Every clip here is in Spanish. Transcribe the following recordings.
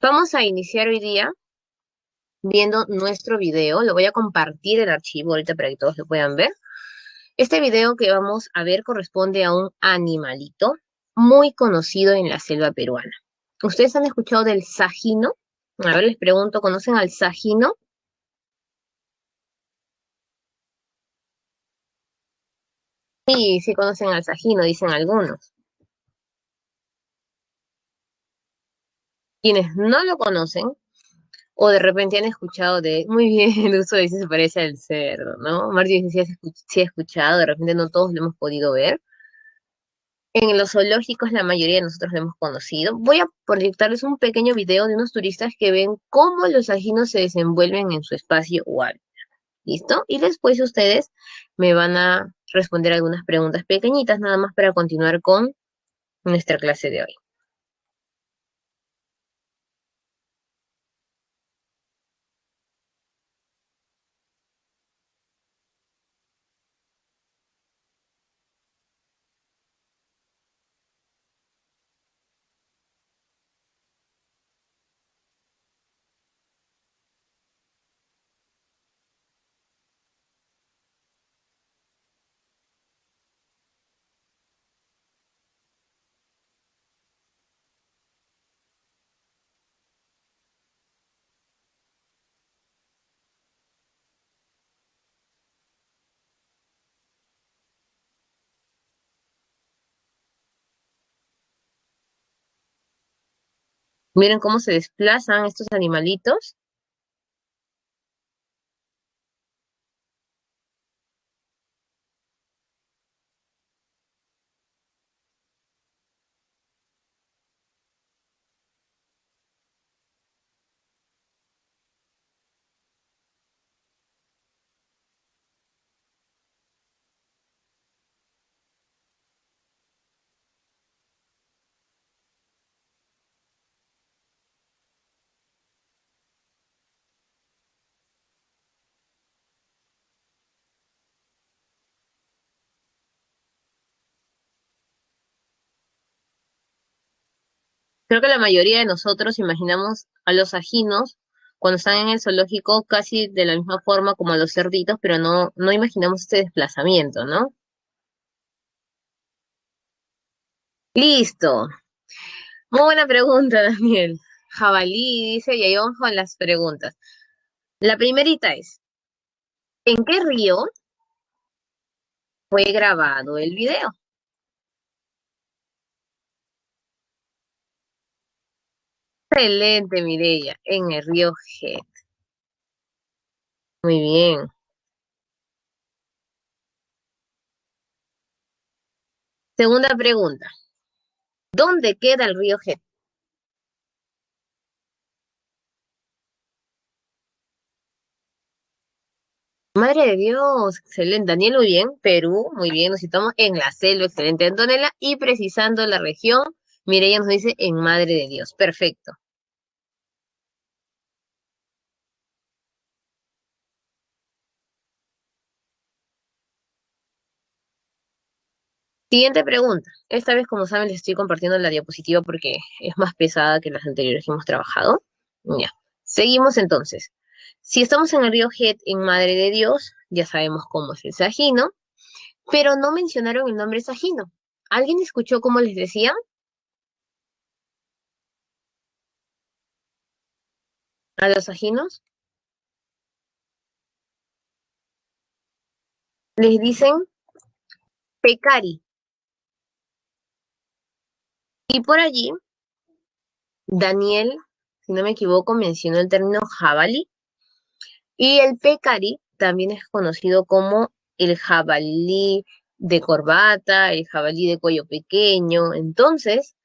Vamos a iniciar hoy día viendo nuestro video. Lo voy a compartir el archivo ahorita para que todos lo puedan ver. Este video que vamos a ver corresponde a un animalito muy conocido en la selva peruana. ¿Ustedes han escuchado del sajino? A ver, les pregunto, ¿conocen al sajino? Sí, sí conocen al sajino, dicen algunos. Quienes no lo conocen, o de repente han escuchado de, muy bien, el uso dice se parece al cerdo, ¿no? Martín dice sí ha escuchado, de repente no todos lo hemos podido ver. En los zoológicos la mayoría de nosotros lo hemos conocido. Voy a proyectarles un pequeño video de unos turistas que ven cómo los ajinos se desenvuelven en su espacio o hábitat. ¿Listo? Y después ustedes me van a responder algunas preguntas pequeñitas nada más para continuar con nuestra clase de hoy. Miren cómo se desplazan estos animalitos. Creo que la mayoría de nosotros imaginamos a los ajinos cuando están en el zoológico casi de la misma forma como a los cerditos, pero no imaginamos este desplazamiento, ¿no? Listo. Muy buena pregunta, Daniel. Jabalí dice, y ahí vamos con las preguntas. La primerita es, ¿en qué río fue grabado el video? Excelente, Mireya, en el río G. Muy bien. Segunda pregunta, ¿dónde queda el río G? Madre de Dios, excelente. Daniel, muy bien. Perú, muy bien. Nos citamos en la selva, excelente. Antonella, y precisando la región, Mireya nos dice en Madre de Dios. Perfecto. Siguiente pregunta. Esta vez, como saben, les estoy compartiendo la diapositiva porque es más pesada que las anteriores que hemos trabajado. Ya. Seguimos entonces. Si estamos en el río Het, en Madre de Dios, ya sabemos cómo es el Sajino, pero no mencionaron el nombre Sajino. ¿Alguien escuchó cómo les decía? A los Sajinos les dicen Pecari. Y por allí, Daniel, si no me equivoco, mencionó el término jabalí. Y el pecari también es conocido como el jabalí de corbata, el jabalí de cuello pequeño. Entonces,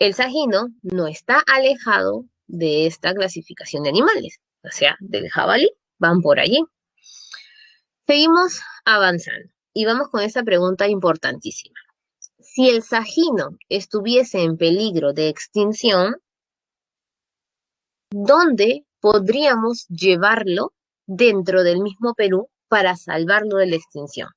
el sajino no está alejado de esta clasificación de animales, o sea, del jabalí. Van por allí. Seguimos avanzando y vamos con esta pregunta importantísima. Si el sajino estuviese en peligro de extinción, ¿dónde podríamos llevarlo dentro del mismo Perú para salvarlo de la extinción?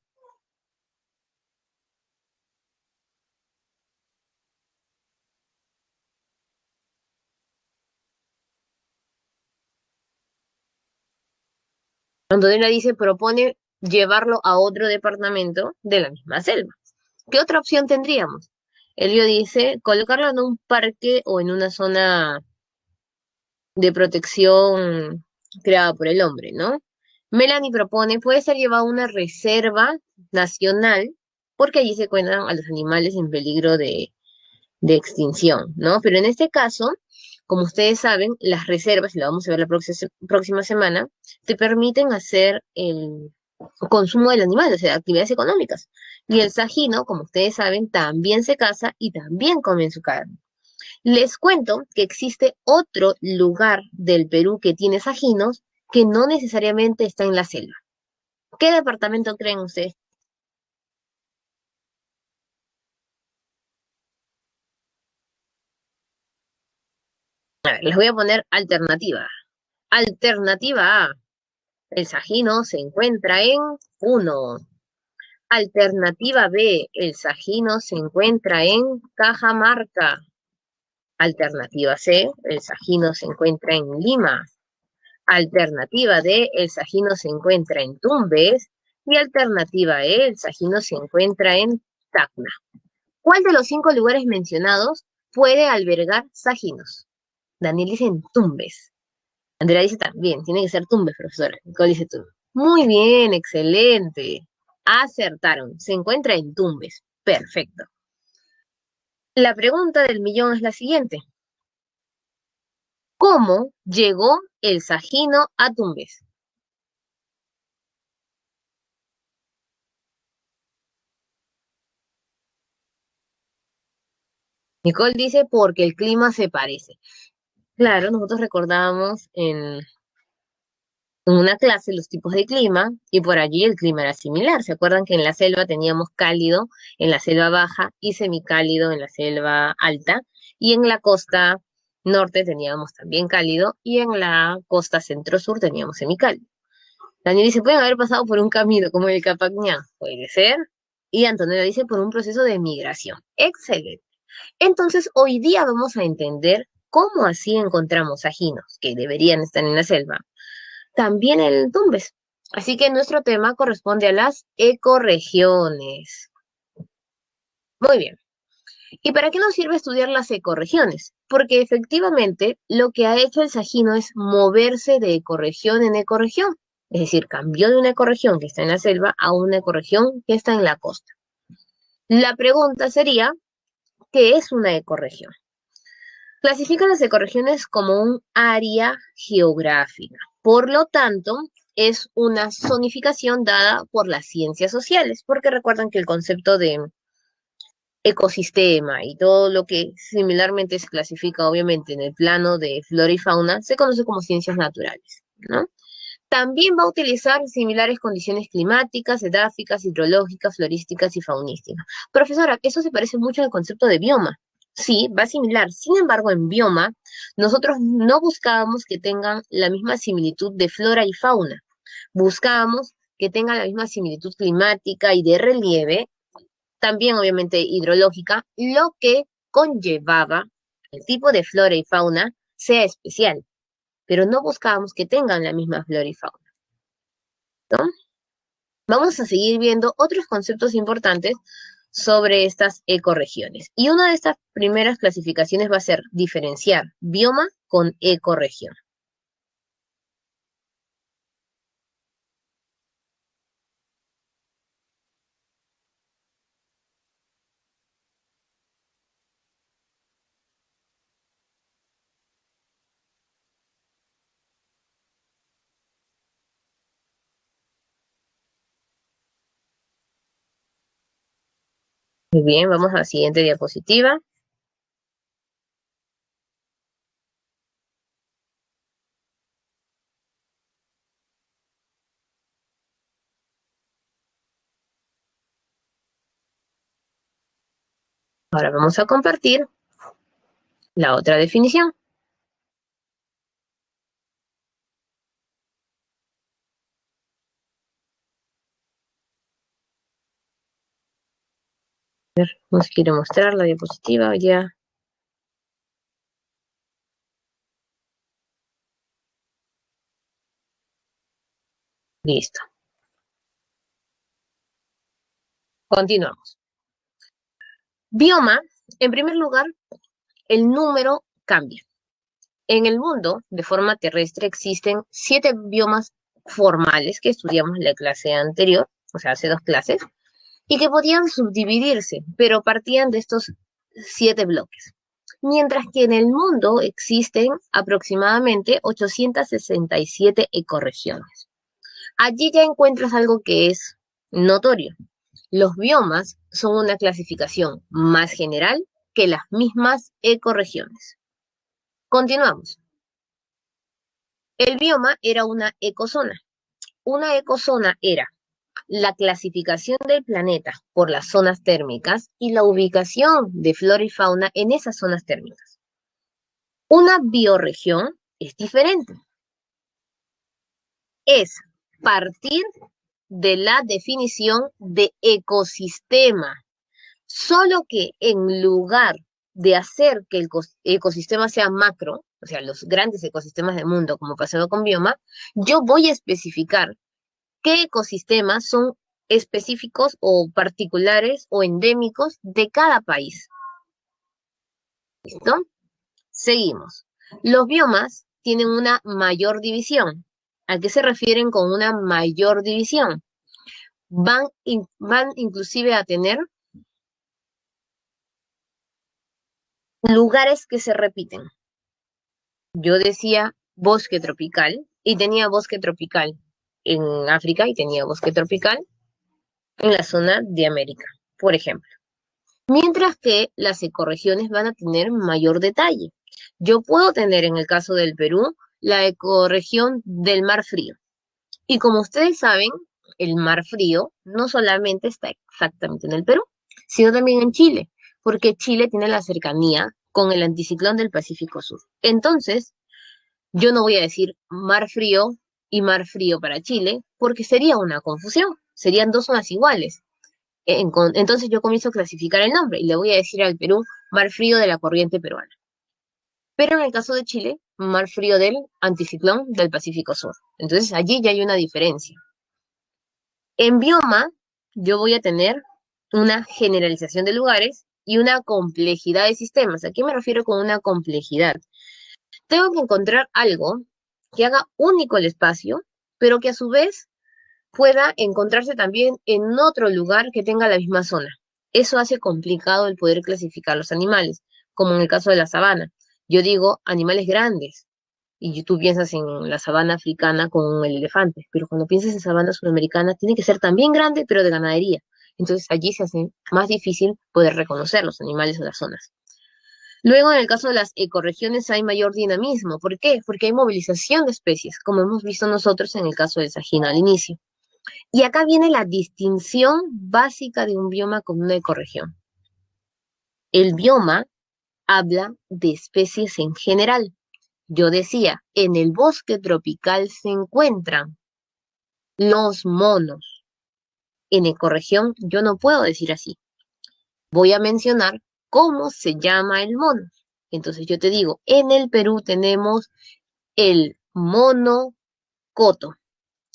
Antonella dice, propone llevarlo a otro departamento de la misma selva. ¿Qué otra opción tendríamos? Elio dice, colocarlo en un parque o en una zona de protección creada por el hombre, ¿no? Melanie propone, puede ser llevado a una reserva nacional, porque allí se cuentan a los animales en peligro de extinción, ¿no? Pero en este caso, como ustedes saben, las reservas, y lo vamos a ver la próxima semana, te permiten hacer el consumo del animal, o sea, actividades económicas. Y el sajino, como ustedes saben, también se caza y también comen su carne. Les cuento que existe otro lugar del Perú que tiene sajinos que no necesariamente está en la selva. ¿Qué departamento creen ustedes? A ver, les voy a poner alternativa. Alternativa A, el sajino se encuentra en uno. Alternativa B, el sajino se encuentra en Cajamarca. Alternativa C, el sajino se encuentra en Lima. Alternativa D, el Sajino se encuentra en Tumbes. Y alternativa E, el Sajino se encuentra en Tacna. ¿Cuál de los 5 lugares mencionados puede albergar Sajinos? Daniel dice en Tumbes. Andrea dice también, tiene que ser Tumbes, profesora. Nicole dice Tumbes. Muy bien, excelente. Acertaron. Se encuentra en Tumbes. Perfecto. La pregunta del millón es la siguiente. ¿Cómo llegó el Sajino a Tumbes? Nicole dice porque el clima se parece. Claro, nosotros recordábamos en una clase los tipos de clima y por allí el clima era similar. ¿Se acuerdan que en la selva teníamos cálido en la selva baja y semicálido en la selva alta? Y en la costa norte teníamos también cálido y en la costa centro-sur teníamos semicálido. Daniel dice, pueden haber pasado por un camino como el Capacñá. Puede ser. Y Antonella dice, por un proceso de migración. Excelente. Entonces, hoy día vamos a entender cómo así encontramos ajinos que deberían estar en la selva, también en Tumbes. Así que nuestro tema corresponde a las ecorregiones. Muy bien. ¿Y para qué nos sirve estudiar las ecorregiones? Porque efectivamente lo que ha hecho el Sajino es moverse de ecorregión en ecorregión. Es decir, cambió de una ecorregión que está en la selva a una ecorregión que está en la costa. La pregunta sería, ¿qué es una ecorregión? Clasifican las ecorregiones como un área geográfica. Por lo tanto, es una zonificación dada por las ciencias sociales, porque recuerdan que el concepto de ecosistema y todo lo que similarmente se clasifica obviamente en el plano de flora y fauna se conoce como ciencias naturales, ¿no? También va a utilizar similares condiciones climáticas, edáficas, hidrológicas, florísticas y faunísticas. Profesora, eso se parece mucho al concepto de bioma. Sí, va similar. Sin embargo, en bioma, nosotros no buscábamos que tengan la misma similitud de flora y fauna. Buscábamos que tengan la misma similitud climática y de relieve, también obviamente hidrológica, lo que conllevaba el tipo de flora y fauna sea especial, pero no buscábamos que tengan la misma flora y fauna, ¿no? Vamos a seguir viendo otros conceptos importantes sobre estas ecorregiones. Y una de estas primeras clasificaciones va a ser diferenciar bioma con ecorregión. Muy bien, vamos a la siguiente diapositiva. Ahora vamos a compartir la otra definición. Nos quiere mostrar la diapositiva ya. Listo. Continuamos. Bioma, en primer lugar, el número cambia. En el mundo, de forma terrestre, existen 7 biomas formales que estudiamos en la clase anterior, o sea, hace 2 clases, y que podían subdividirse, pero partían de estos 7 bloques. Mientras que en el mundo existen aproximadamente 867 ecorregiones. Allí ya encuentras algo que es notorio. Los biomas son una clasificación más general que las mismas ecorregiones. Continuamos. El bioma era una ecozona. Una ecozona era la clasificación del planeta por las zonas térmicas y la ubicación de flora y fauna en esas zonas térmicas. Una bioregión es diferente. Es partir de la definición de ecosistema. Solo que en lugar de hacer que el ecosistema sea macro, o sea, los grandes ecosistemas del mundo, como pasó con bioma, yo voy a especificar qué ecosistemas son específicos o particulares o endémicos de cada país. ¿Listo? Seguimos. Los biomas tienen una mayor división. ¿A qué se refieren con una mayor división? Van inclusive a tener lugares que se repiten. Yo decía bosque tropical y tenía bosque tropical en África y tenía bosque tropical en la zona de América, por ejemplo. Mientras que las ecorregiones van a tener mayor detalle. Yo puedo tener en el caso del Perú la ecorregión del Mar Frío. Y como ustedes saben, el Mar Frío no solamente está exactamente en el Perú, sino también en Chile, porque Chile tiene la cercanía con el anticiclón del Pacífico Sur. Entonces, yo no voy a decir Mar Frío y Mar Frío para Chile, porque sería una confusión, serían dos zonas iguales. Entonces yo comienzo a clasificar el nombre y le voy a decir al Perú Mar Frío de la corriente peruana. Pero en el caso de Chile, Mar Frío del anticiclón del Pacífico Sur. Entonces allí ya hay una diferencia. En bioma, yo voy a tener una generalización de lugares y una complejidad de sistemas. ¿A qué me refiero con una complejidad? Tengo que encontrar algo que haga único el espacio, pero que a su vez pueda encontrarse también en otro lugar que tenga la misma zona. Eso hace complicado el poder clasificar los animales, como en el caso de la sabana. Yo digo animales grandes, y tú piensas en la sabana africana con el elefante, pero cuando piensas en sabana sudamericana tiene que ser también grande, pero de ganadería. Entonces allí se hace más difícil poder reconocer los animales o las zonas. Luego, en el caso de las ecorregiones hay mayor dinamismo. ¿Por qué? Porque hay movilización de especies, como hemos visto nosotros en el caso del Sajín al inicio. Y acá viene la distinción básica de un bioma con una ecorregión. El bioma habla de especies en general. Yo decía, en el bosque tropical se encuentran los monos. En ecorregión yo no puedo decir así. Voy a mencionar cómo se llama el mono. Entonces yo te digo, en el Perú tenemos el monocoto.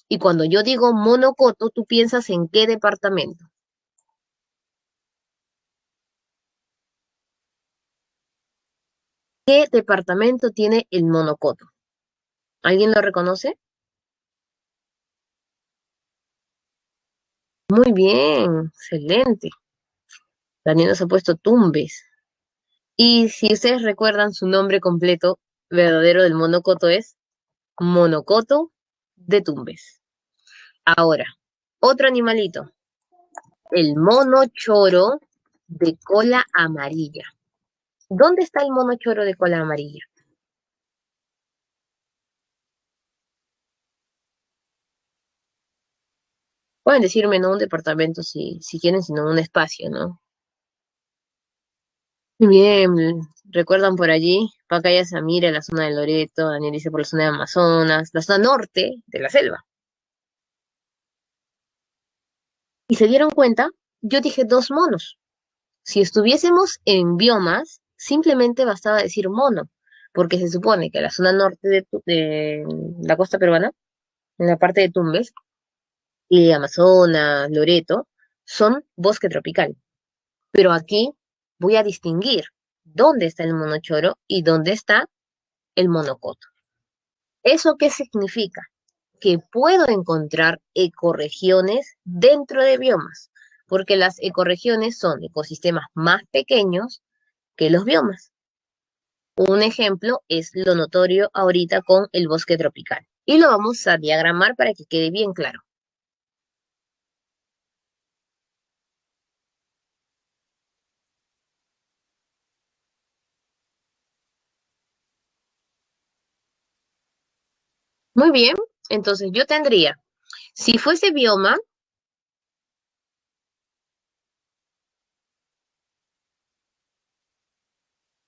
Y cuando yo digo monocoto, tú piensas en qué departamento. ¿Qué departamento tiene el monocoto? ¿Alguien lo reconoce? Muy bien, excelente. Daniel nos ha puesto Tumbes. Y si ustedes recuerdan su nombre completo, verdadero del monocoto es Monocoto de Tumbes. Ahora, otro animalito, el mono choro de cola amarilla. ¿Dónde está el mono choro de cola amarilla? Pueden decirme no un departamento si quieren, sino un espacio, ¿no? Bien, recuerdan por allí, Pacaya Samira, la zona de Loreto, Daniel dice por la zona de Amazonas, la zona norte de la selva. Y se dieron cuenta, yo dije dos monos. Si estuviésemos en biomas, simplemente bastaba decir mono, porque se supone que la zona norte de la costa peruana, en la parte de Tumbes, Amazonas, Loreto, son bosque tropical. Pero aquí voy a distinguir dónde está el monochoro y dónde está el monocoto. ¿Eso qué significa? Que puedo encontrar ecorregiones dentro de biomas, porque las ecorregiones son ecosistemas más pequeños que los biomas. Un ejemplo es lo notorio ahorita con el bosque tropical. Y lo vamos a diagramar para que quede bien claro. Muy bien, entonces yo tendría, si fuese bioma,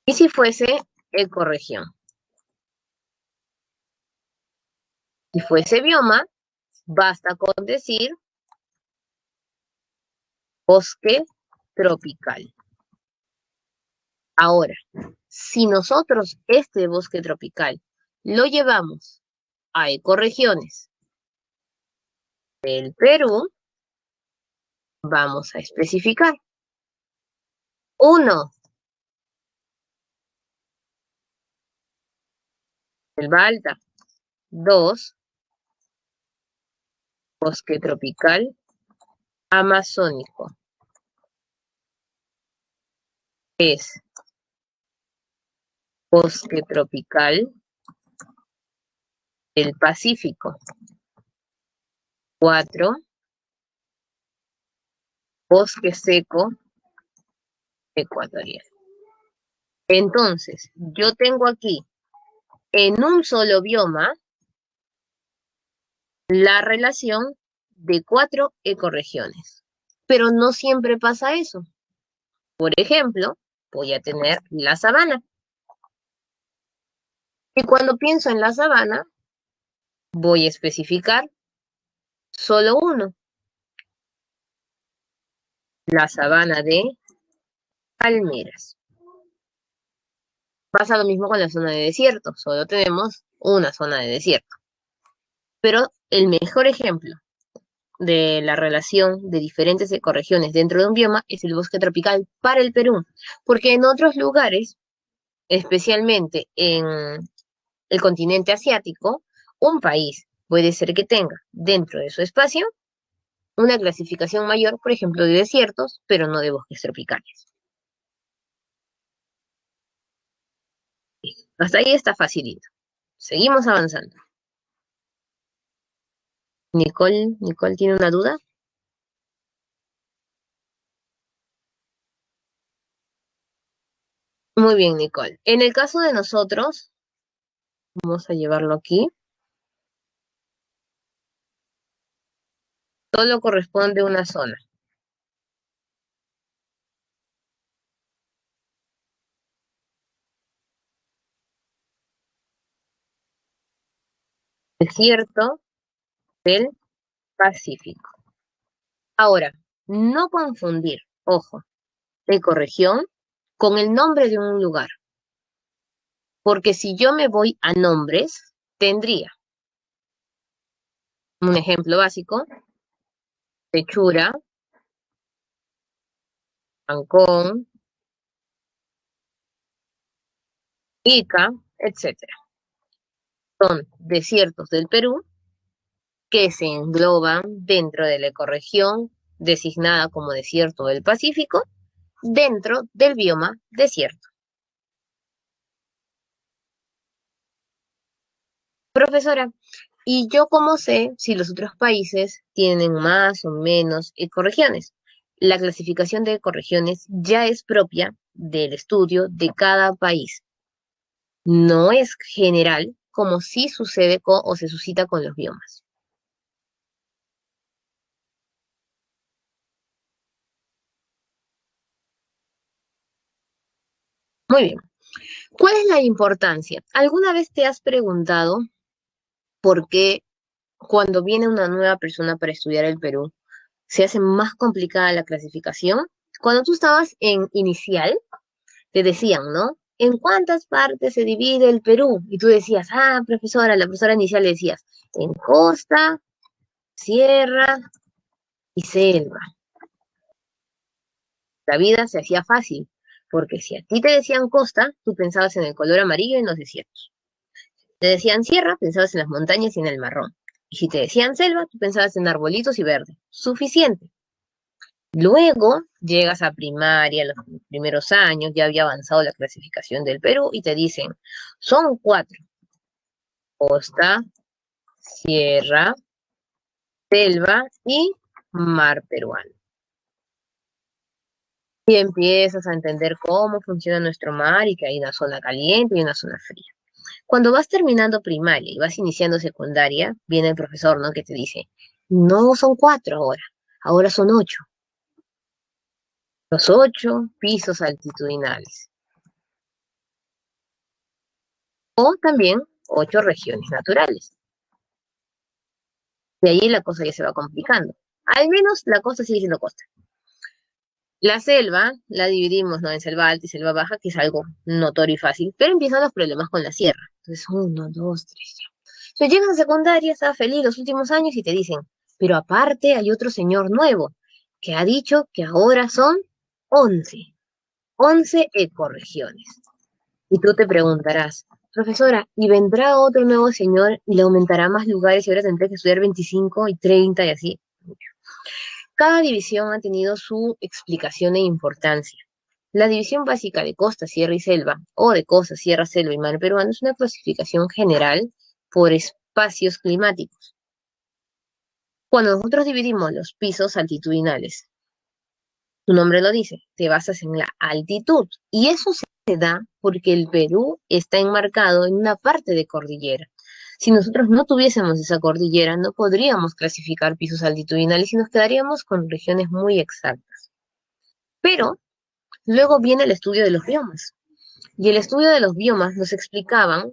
y si fuese ecorregión. Si fuese bioma, basta con decir bosque tropical. Ahora, si nosotros este bosque tropical lo llevamos a ecorregiones del Perú, vamos a especificar. 1, selva alta. 2, bosque tropical amazónico. 3, bosque tropical del Pacífico. 4, bosque seco ecuatorial. Entonces, yo tengo aquí en un solo bioma la relación de 4 ecorregiones. Pero no siempre pasa eso. Por ejemplo, voy a tener la sabana. Y cuando pienso en la sabana, voy a especificar solo uno. La sabana de Palmeras. Pasa lo mismo con la zona de desierto. Solo tenemos una zona de desierto. Pero el mejor ejemplo de la relación de diferentes ecorregiones dentro de un bioma es el bosque tropical para el Perú. Porque en otros lugares, especialmente en el continente asiático, un país puede ser que tenga dentro de su espacio una clasificación mayor, por ejemplo, de desiertos, pero no de bosques tropicales. Hasta ahí está facilito. Seguimos avanzando. Nicole tiene una duda. Muy bien, Nicole. En el caso de nosotros, vamos a llevarlo aquí. Solo corresponde una zona. Desierto del Pacífico. Ahora, no confundir, ojo, ecorregión con el nombre de un lugar. Porque si yo me voy a nombres, tendría un ejemplo básico: Techura, Ancón, Ica, etcétera. Son desiertos del Perú que se engloban dentro de la ecorregión designada como desierto del Pacífico, dentro del bioma desierto. Profesora, ¿y yo cómo sé si los otros países tienen más o menos ecorregiones? La clasificación de ecorregiones ya es propia del estudio de cada país. No es general como sí sucede o se suscita con los biomas. Muy bien. ¿Cuál es la importancia? ¿Alguna vez te has preguntado por qué cuando viene una nueva persona para estudiar el Perú se hace más complicada la clasificación? Cuando tú estabas en inicial, te decían, ¿no? ¿En cuántas partes se divide el Perú? Y tú decías, ah, profesora, la profesora inicial le decías, en costa, sierra y selva. La vida se hacía fácil, porque si a ti te decían costa, tú pensabas en el color amarillo y en los desiertos. Te decían sierra, pensabas en las montañas y en el marrón. Y si te decían selva, tú pensabas en arbolitos y verde. Suficiente. Luego llegas a primaria, los primeros años, ya había avanzado la clasificación del Perú y te dicen, son cuatro: costa, sierra, selva y mar peruano. Y empiezas a entender cómo funciona nuestro mar y que hay una zona caliente y una zona fría. Cuando vas terminando primaria y vas iniciando secundaria, viene el profesor, ¿no? Que te dice, no son cuatro ahora, ahora son ocho. Los 8 pisos altitudinales. O también 8 regiones naturales. De ahí la cosa ya se va complicando. Al menos la costa sigue siendo costa. La selva la dividimos, ¿no? En selva alta y selva baja, que es algo notorio y fácil, pero empiezan los problemas con la sierra. Entonces, uno, dos, tres, ya. Entonces llegas a secundaria, estás feliz los últimos años y te dicen, pero aparte hay otro señor nuevo que ha dicho que ahora son 11, 11 ecorregiones. Y tú te preguntarás, profesora, ¿y vendrá otro nuevo señor y le aumentará más lugares y ahora tendré que estudiar 25 y 30 y así? Cada división ha tenido su explicación e importancia. La división básica de costa, sierra y selva, o de costa, sierra, selva y mar peruano, es una clasificación general por espacios climáticos. Cuando nosotros dividimos los pisos altitudinales, su nombre lo dice, te basas en la altitud. Y eso se da porque el Perú está enmarcado en una parte de cordillera. Si nosotros no tuviésemos esa cordillera, no podríamos clasificar pisos altitudinales y nos quedaríamos con regiones muy exactas. Pero luego viene el estudio de los biomas. Y el estudio de los biomas nos explicaban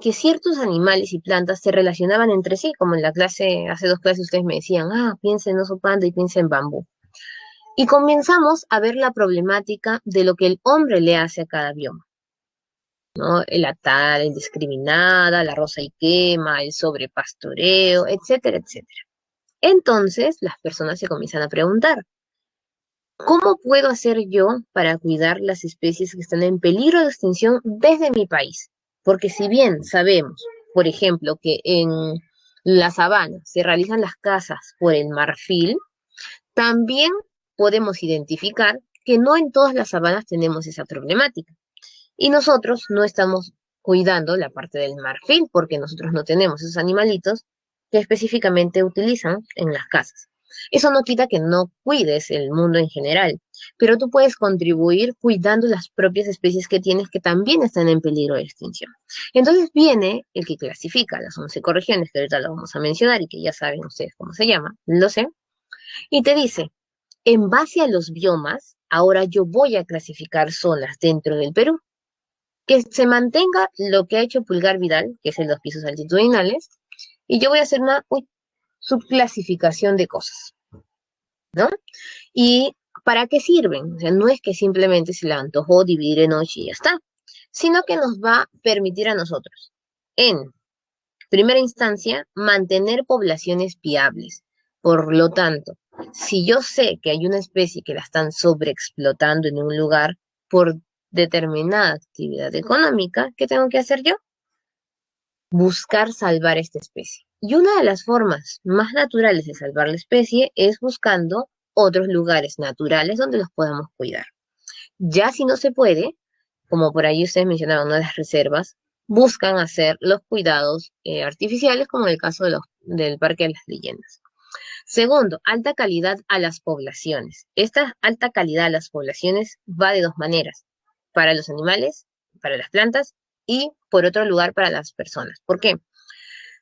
que ciertos animales y plantas se relacionaban entre sí, como en la clase, hace 2 clases ustedes me decían, piensa en oso panda y piensa en bambú. Y comenzamos a ver la problemática de lo que el hombre le hace a cada bioma, ¿no? La tala indiscriminada, la roza y quema, el sobrepastoreo, etcétera, etcétera. Entonces, las personas se comienzan a preguntar, ¿cómo puedo hacer yo para cuidar las especies que están en peligro de extinción desde mi país? Porque si bien sabemos, por ejemplo, que en la sabana se realizan las cazas por el marfil, también podemos identificar que no en todas las sabanas tenemos esa problemática. Y nosotros no estamos cuidando la parte del marfil porque nosotros no tenemos esos animalitos que específicamente utilizan en las casas. Eso no quita que no cuides el mundo en general, pero tú puedes contribuir cuidando las propias especies que tienes que también están en peligro de extinción. Entonces viene el que clasifica las 11 ecorregiones, que ahorita lo vamos a mencionar y que ya saben ustedes cómo se llama, lo sé, y te dice, en base a los biomas, ahora yo voy a clasificar zonas dentro del Perú. Que se mantenga lo que ha hecho Pulgar Vidal, que es el 2 pisos altitudinales, y yo voy a hacer una subclasificación de cosas, ¿no? ¿Y para qué sirven? O sea, no es que simplemente se le antojó dividir en 8 y ya está, sino que nos va a permitir a nosotros, en primera instancia, mantener poblaciones viables. Por lo tanto, si yo sé que hay una especie que la están sobreexplotando en un lugar por determinada actividad económica, ¿qué tengo que hacer yo? Buscar salvar esta especie. Y una de las formas más naturales de salvar la especie es buscando otros lugares naturales donde los podamos cuidar. Ya si no se puede, como por ahí ustedes mencionaban, ¿no? Las reservas, buscan hacer los cuidados artificiales, como en el caso del Parque de las Leyendas. Segundo, alta calidad a las poblaciones. Esta alta calidad a las poblaciones va de dos maneras, para los animales, para las plantas y por otro lugar para las personas. ¿Por qué?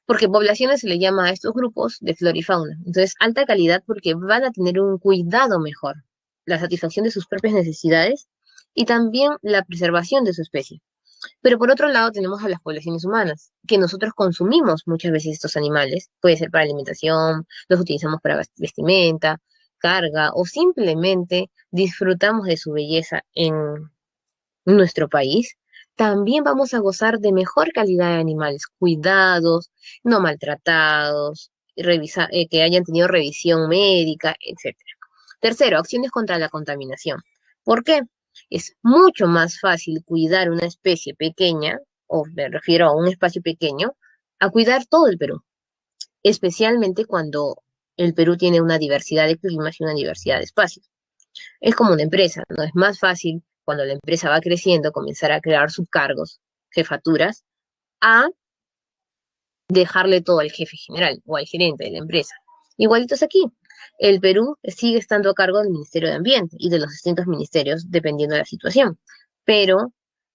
Porque poblaciones se le llama a estos grupos de flora y fauna. Entonces, alta calidad porque van a tener un cuidado mejor, la satisfacción de sus propias necesidades y también la preservación de su especie. Pero por otro lado tenemos a las poblaciones humanas, que nosotros consumimos muchas veces estos animales, puede ser para alimentación, los utilizamos para vestimenta, carga o simplemente disfrutamos de su belleza en nuestro país. También vamos a gozar de mejor calidad de animales, cuidados, no maltratados, que hayan tenido revisión médica, etcétera. Tercero, acciones contra la contaminación. ¿Por qué? Es mucho más fácil cuidar una especie pequeña, o me refiero a un espacio pequeño, a cuidar todo el Perú, especialmente cuando el Perú tiene una diversidad de climas y una diversidad de espacios. Es como una empresa, ¿no? Es más fácil cuando la empresa va creciendo comenzar a crear subcargos, jefaturas, a dejarle todo al jefe general o al gerente de la empresa. Igualito es aquí. El Perú sigue estando a cargo del Ministerio de Ambiente y de los distintos ministerios dependiendo de la situación. Pero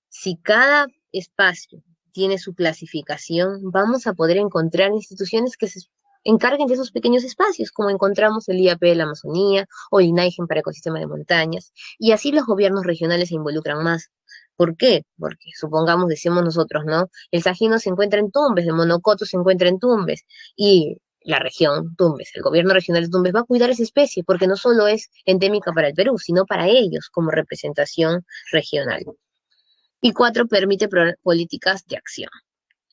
si cada espacio tiene su clasificación, vamos a poder encontrar instituciones que se encarguen de esos pequeños espacios, como encontramos el IAP de la Amazonía o el INAIGEN para ecosistema de montañas, y así los gobiernos regionales se involucran más. ¿Por qué? Porque supongamos, decimos nosotros, ¿no? El Sajino se encuentra en Tumbes, el Monocoto se encuentra en Tumbes, y la región Tumbes, el gobierno regional de Tumbes va a cuidar esa especie, porque no solo es endémica para el Perú, sino para ellos como representación regional. Y cuatro, permite políticas de acción.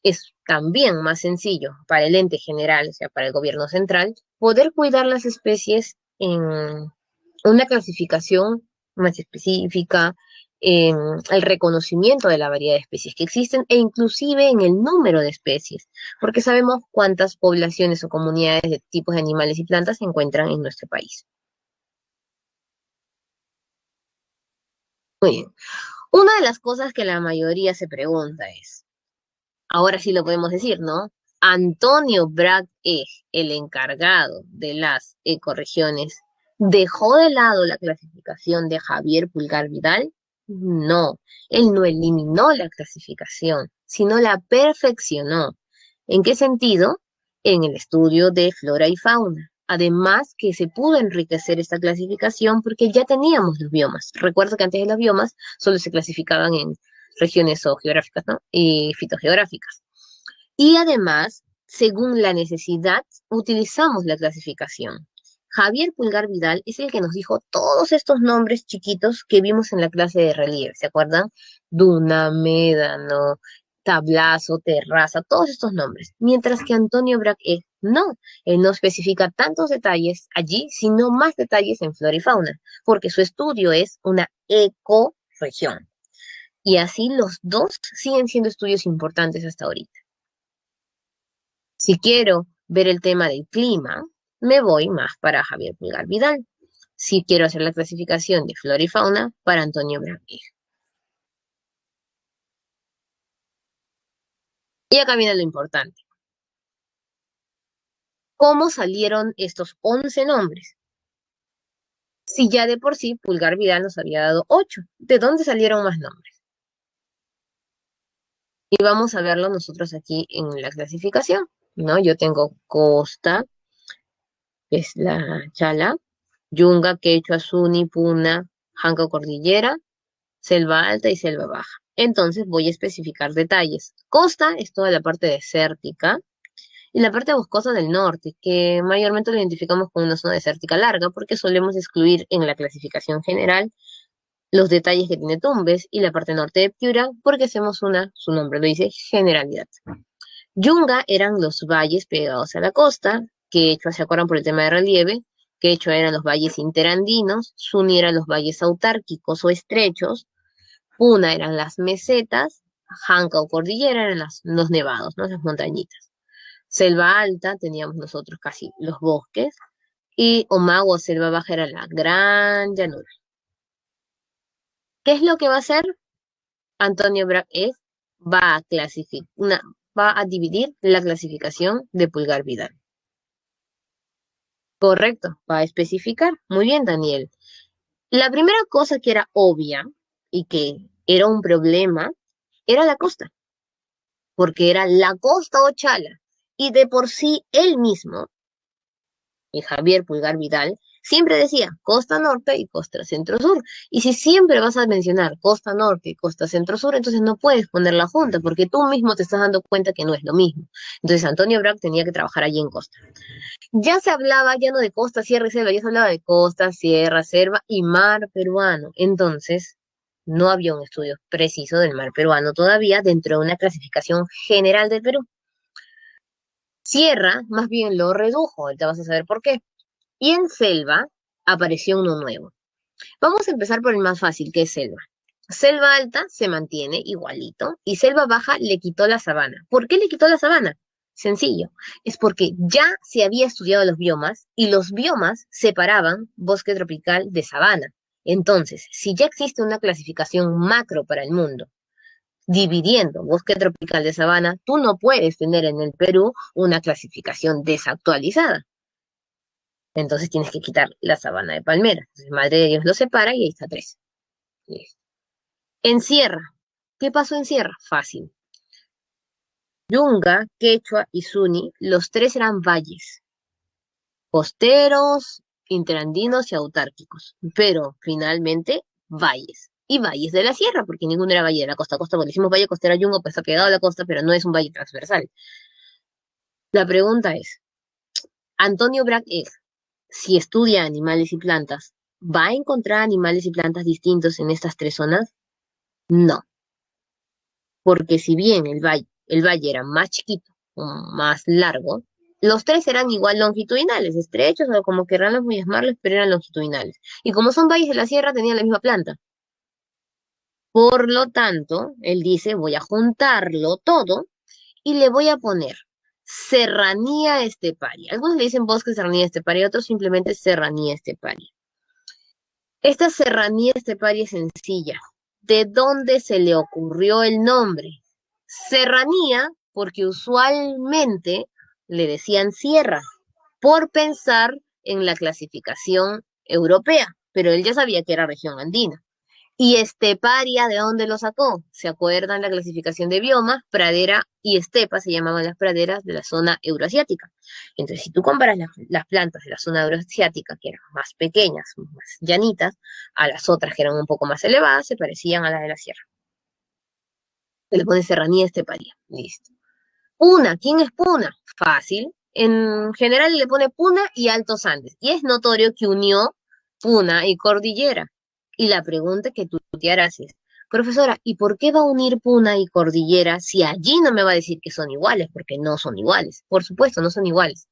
Es también más sencillo para el ente general, o sea, para el gobierno central, poder cuidar las especies en una clasificación más específica, en el reconocimiento de la variedad de especies que existen e inclusive en el número de especies, porque sabemos cuántas poblaciones o comunidades de tipos de animales y plantas se encuentran en nuestro país. Muy bien. Una de las cosas que la mayoría se pregunta es, ahora sí lo podemos decir, ¿no? Antonio Bragg, el encargado de las ecorregiones, ¿dejó de lado la clasificación de Javier Pulgar Vidal? No, él no eliminó la clasificación, sino la perfeccionó. ¿En qué sentido? En el estudio de flora y fauna. Además que se pudo enriquecer esta clasificación porque ya teníamos los biomas. Recuerdo que antes de los biomas solo se clasificaban en regiones geográficas, ¿no? Y fitogeográficas. Y además, según la necesidad, utilizamos la clasificación. Javier Pulgar Vidal es el que nos dijo todos estos nombres chiquitos que vimos en la clase de relieve, ¿se acuerdan? Duna, médano, tablazo, terraza, todos estos nombres. Mientras que Antonio Braque no, él no especifica tantos detalles allí, sino más detalles en flora y fauna, porque su estudio es una ecorregión. Y así los dos siguen siendo estudios importantes hasta ahorita. Si quiero ver el tema del clima, me voy más para Javier Pulgar Vidal. Si quiero hacer la clasificación de flora y fauna, para Antonio Branquija. Y acá viene lo importante. ¿Cómo salieron estos 11 nombres? Si ya de por sí Pulgar Vidal nos había dado 8, ¿de dónde salieron más nombres? Y vamos a verlo nosotros aquí en la clasificación, ¿no? Yo tengo Costa, que es la Chala, Yunga, Quechua, Suni, Puna, Janca Cordillera, selva alta y selva baja. Entonces voy a especificar detalles. Costa es toda la parte desértica y la parte boscosa del norte, que mayormente lo identificamos con una zona desértica larga porque solemos excluir en la clasificación general los detalles que tiene Tumbes y la parte norte de Piura porque hacemos su nombre lo dice, generalidad. Yunga eran los valles pegados a la costa, Quechua se acuerdan por el tema de relieve, Quechua eran los valles interandinos, Suni eran los valles autárquicos o estrechos, Puna eran las mesetas, Janca o cordillera eran los nevados, ¿no? Las montañitas. Selva alta teníamos nosotros casi los bosques y Omagua o selva baja era la gran llanura. ¿Qué es lo que va a hacer? Antonio Braque va a va a dividir la clasificación de Pulgar Vidal. Correcto, va a especificar. Muy bien, Daniel. La primera cosa que era obvia y que era un problema era la costa, porque era la costa Ochala. Y de por sí él mismo, y Javier Pulgar Vidal, siempre decía costa norte y costa centro-sur. Y si siempre vas a mencionar costa norte y costa centro-sur, entonces no puedes poner la junta, porque tú mismo te estás dando cuenta que no es lo mismo. Entonces Antonio Braque tenía que trabajar allí en costa. Ya se hablaba ya no de costa, sierra y selva, ya se hablaba de costa, sierra, selva y mar peruano. Entonces, no había un estudio preciso del mar peruano todavía dentro de una clasificación general del Perú. Sierra más bien lo redujo, ahorita vas a saber por qué. Y en selva apareció uno nuevo. Vamos a empezar por el más fácil, que es selva. Selva alta se mantiene igualito y selva baja le quitó la sabana. ¿Por qué le quitó la sabana? Sencillo, es porque ya se había estudiado los biomas y los biomas separaban bosque tropical de sabana. Entonces, si ya existe una clasificación macro para el mundo, dividiendo bosque tropical de sabana, tú no puedes tener en el Perú una clasificación desactualizada. Entonces tienes que quitar la sabana de palmera. Entonces, Madre de Dios lo separa y ahí está tres. Listo. En Sierra. ¿Qué pasó en Sierra? Fácil. Yunga, Quechua y Suni, los tres eran valles, costeros, interandinos y autárquicos, pero finalmente valles. Y valles de la sierra, porque ninguno era valle de la costa. Costa, cuando decimos valle costero Yunga, pues está pegado a la costa, pero no es un valle transversal. La pregunta es, Antonio Brac si estudia animales y plantas, ¿va a encontrar animales y plantas distintos en estas tres zonas? No, porque si bien el valle era más chiquito o más largo, los tres eran igual longitudinales, estrechos o como querramos llamarlos, pero eran longitudinales. Y como son valles de la sierra, tenían la misma planta. Por lo tanto, él dice, voy a juntarlo todo y le voy a poner serranía esteparia. Algunos le dicen bosque serranía esteparia, otros simplemente serranía esteparia. Esta serranía esteparia es sencilla. ¿De dónde se le ocurrió el nombre? Serranía, porque usualmente le decían sierra, por pensar en la clasificación europea, pero él ya sabía que era región andina. Y esteparia, ¿de dónde lo sacó? ¿Se acuerdan la clasificación de biomas? Pradera y estepa se llamaban las praderas de la zona euroasiática. Entonces, si tú comparas las plantas de la zona euroasiática, que eran más pequeñas, más llanitas, a las otras que eran un poco más elevadas, se parecían a las de la sierra. Se le pone serranía esteparia. Listo. Puna, ¿quién es Puna? Fácil. En general le pone Puna y Altos Andes. Y es notorio que unió Puna y Cordillera. Y la pregunta que tú te harás es, profesora, ¿y por qué va a unir Puna y Cordillera si allí no me va a decir que son iguales? Porque no son iguales. Por supuesto, no son iguales.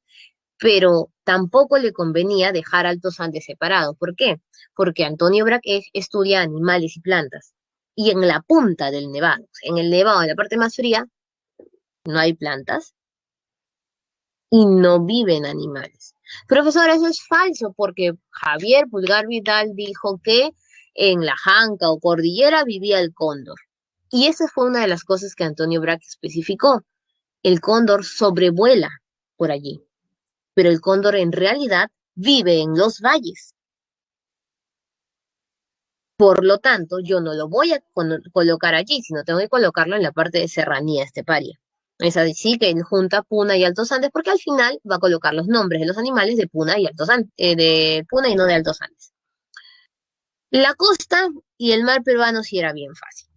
Pero tampoco le convenía dejar Altos Andes separados. ¿Por qué? Porque Antonio Braque estudia animales y plantas. Y en la punta del nevado, en el nevado, en la parte más fría, no hay plantas y no viven animales. Profesor, eso es falso porque Javier Pulgar Vidal dijo que en la Janca o Cordillera vivía el cóndor. Y esa fue una de las cosas que Antonio Braque especificó. El cóndor sobrevuela por allí, pero el cóndor en realidad vive en los valles. Por lo tanto, yo no lo voy a colocar allí, sino tengo que colocarlo en la parte de serranía esteparia. Es así que él junta Puna y Altos Andes, porque al final va a colocar los nombres de los animales de Puna y Altos Andes, de Puna y no de Altos Andes. La costa y el mar peruano sí era bien fácil.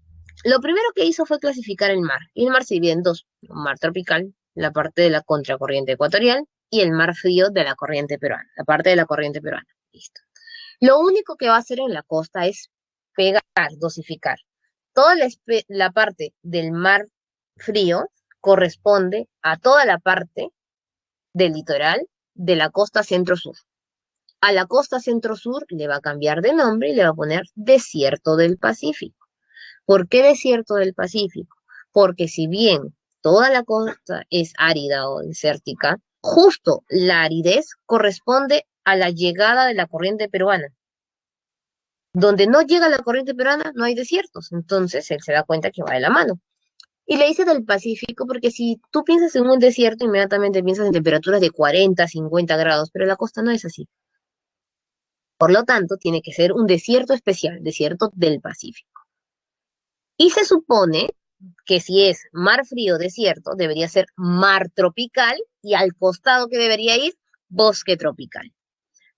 Lo primero que hizo fue clasificar el mar, y el mar se divide en dos: un mar tropical, la parte de la contracorriente ecuatorial, y el mar frío de la corriente peruana, la parte de la corriente peruana. Listo. Lo único que va a hacer en la costa es pegar, dosificar. Toda la parte del mar frío corresponde a toda la parte del litoral de la costa centro-sur. A la costa centro-sur le va a cambiar de nombre y le va a poner desierto del Pacífico. ¿Por qué desierto del Pacífico? Porque si bien toda la costa es árida o desértica, justo la aridez corresponde a la llegada de la corriente peruana. Donde no llega la corriente peruana, no hay desiertos. Entonces él se da cuenta que va de la mano. Y le dice del Pacífico porque si tú piensas en un desierto, inmediatamente piensas en temperaturas de 40, 50 grados, pero la costa no es así. Por lo tanto, tiene que ser un desierto especial, desierto del Pacífico. Y se supone que si es mar frío desierto, debería ser mar tropical y al costado que debería ir, bosque tropical.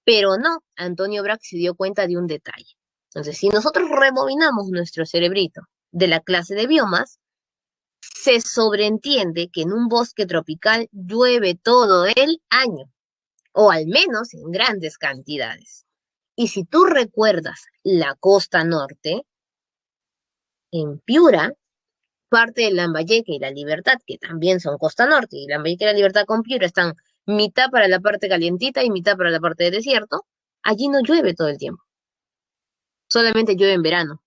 Pero no, Antonio Braque se dio cuenta de un detalle. Entonces, si nosotros rebobinamos nuestro cerebrito de la clase de biomas, se sobreentiende que en un bosque tropical llueve todo el año, o al menos en grandes cantidades. Y si tú recuerdas la costa norte, en Piura, parte de Lambayeque y La Libertad, que también son costa norte, y Lambayeque y La Libertad con Piura están mitad para la parte calientita y mitad para la parte de desierto, allí no llueve todo el tiempo, solamente llueve en verano.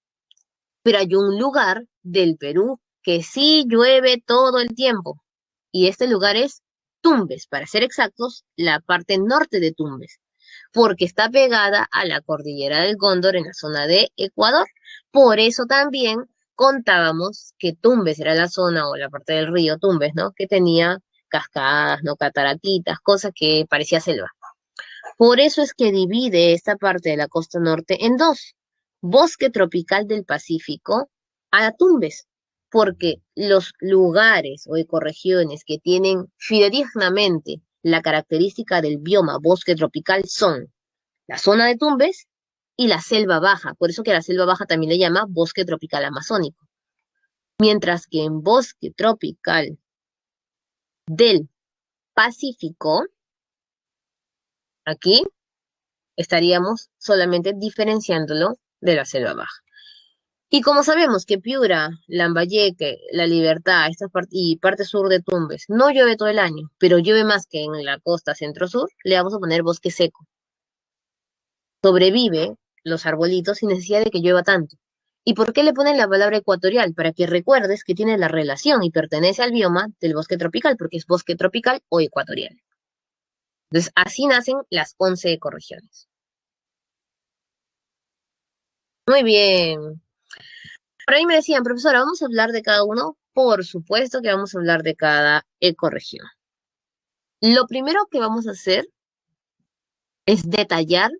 Pero hay un lugar del Perú que sí llueve todo el tiempo, y este lugar es Tumbes, para ser exactos, la parte norte de Tumbes, porque está pegada a la cordillera del Cóndor en la zona de Ecuador. Por eso también contábamos que Tumbes era la zona o la parte del río Tumbes, ¿no? Que tenía cascadas, ¿no? Cataratitas, cosas que parecía selva. Por eso es que divide esta parte de la costa norte en dos: bosque tropical del Pacífico a Tumbes, porque los lugares o ecorregiones que tienen fidedignamente la característica del bioma bosque tropical son la zona de Tumbes y la selva baja. Por eso que a la selva baja también le llama bosque tropical amazónico. Mientras que en bosque tropical del Pacífico, aquí estaríamos solamente diferenciándolo de la selva baja. Y como sabemos que Piura, Lambayeque, La Libertad, y parte sur de Tumbes no llueve todo el año, pero llueve más que en la costa centro-sur, le vamos a poner bosque seco. Sobrevive los arbolitos sin necesidad de que llueva tanto. ¿Y por qué le ponen la palabra ecuatorial? Para que recuerdes que tiene la relación y pertenece al bioma del bosque tropical, porque es bosque tropical o ecuatorial. Entonces, así nacen las 11 ecorregiones. Muy bien. Por ahí me decían, profesora, ¿vamos a hablar de cada uno? Por supuesto que vamos a hablar de cada ecorregión. Lo primero que vamos a hacer es detallar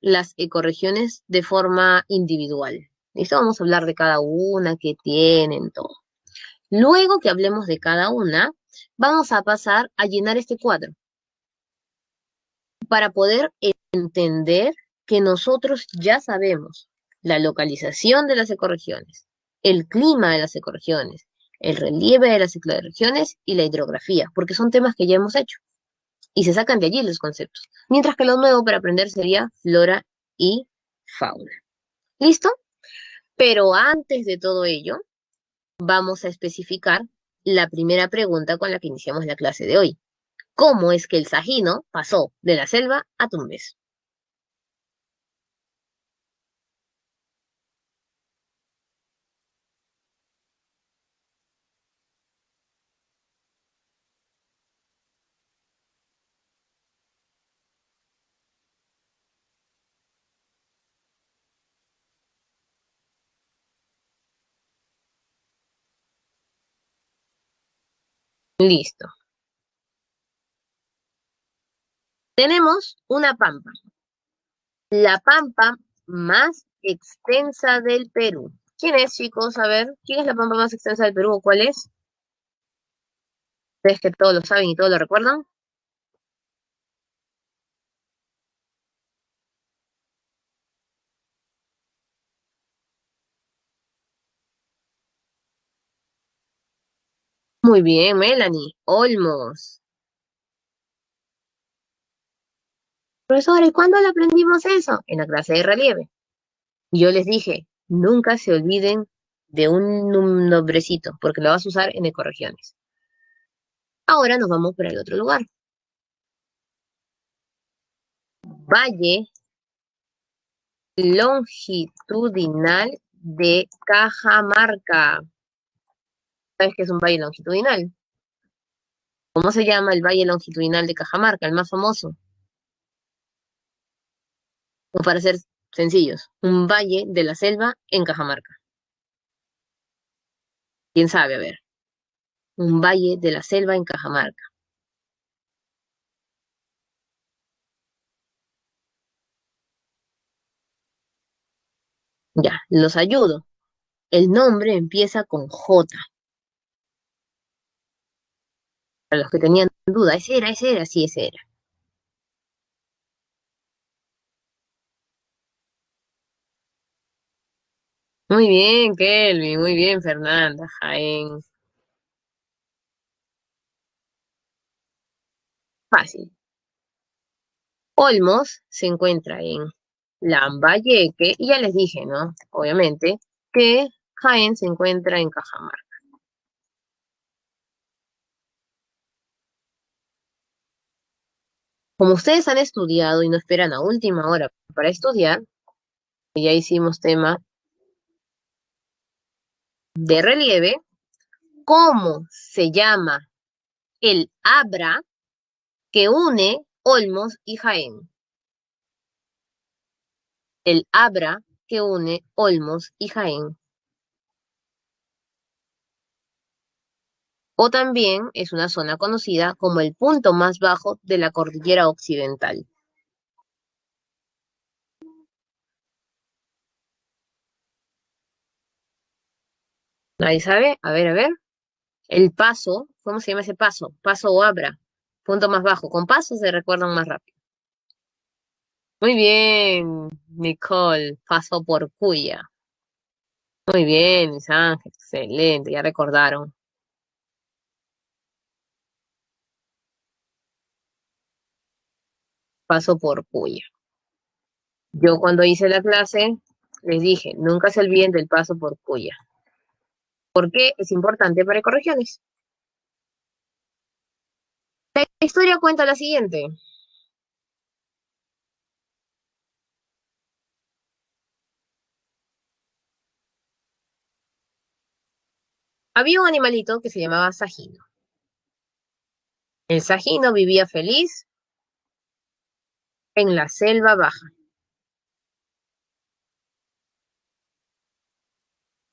las ecorregiones de forma individual. ¿Listo? Vamos a hablar de cada una, qué tienen, todo. Luego que hablemos de cada una, vamos a pasar a llenar este cuadro para poder entender que nosotros ya sabemos la localización de las ecorregiones, el clima de las ecorregiones, el relieve de las ecorregiones y la hidrografía, porque son temas que ya hemos hecho y se sacan de allí los conceptos. Mientras que lo nuevo para aprender sería flora y fauna. ¿Listo? Pero antes de todo ello, vamos a especificar la primera pregunta con la que iniciamos la clase de hoy. ¿Cómo es que el Sajino pasó de la selva a Tumbes? Listo. Tenemos una pampa, la pampa más extensa del Perú. ¿Quién es, chicos? A ver, ¿quién es la pampa más extensa del Perú o cuál es? Ustedes que todos lo saben y todos lo recuerdan. Muy bien, Melanie. Olmos. Profesora, ¿y cuándo le aprendimos eso? En la clase de relieve. Yo les dije, nunca se olviden de un nombrecito, porque lo vas a usar en ecorregiones. Ahora nos vamos para el otro lugar. Valle longitudinal de Cajamarca. ¿Sabes qué es un valle longitudinal? ¿Cómo se llama el valle longitudinal de Cajamarca, el más famoso? O para ser sencillos, un valle de la selva en Cajamarca. ¿Quién sabe? A ver. Un valle de la selva en Cajamarca. Ya, los ayudo. El nombre empieza con J. Para los que tenían duda, ese era, sí, ese era. Muy bien, Kelvin, muy bien, Fernanda, Jaén. Fácil. Olmos se encuentra en Lambayeque, y ya les dije, ¿no? Obviamente, que Jaén se encuentra en Cajamarca. Como ustedes han estudiado y no esperan a última hora para estudiar, que ya hicimos tema de relieve, ¿cómo se llama el Abra que une Olmos y Jaén? El Abra que une Olmos y Jaén. O también es una zona conocida como el punto más bajo de la cordillera occidental. ¿Nadie sabe? A ver. El paso, ¿cómo se llama ese paso? Paso o Abra, punto más bajo. Con pasos se recuerdan más rápido. Muy bien, Nicole, paso por Cuya. Muy bien, mis ángeles, excelente, ya recordaron. Paso por Cuya. Yo cuando hice la clase les dije, nunca se olviden del paso por Cuya, porque es importante para ecorregiones. La historia cuenta la siguiente. Había un animalito que se llamaba Sajino. El Sajino vivía feliz en la selva baja.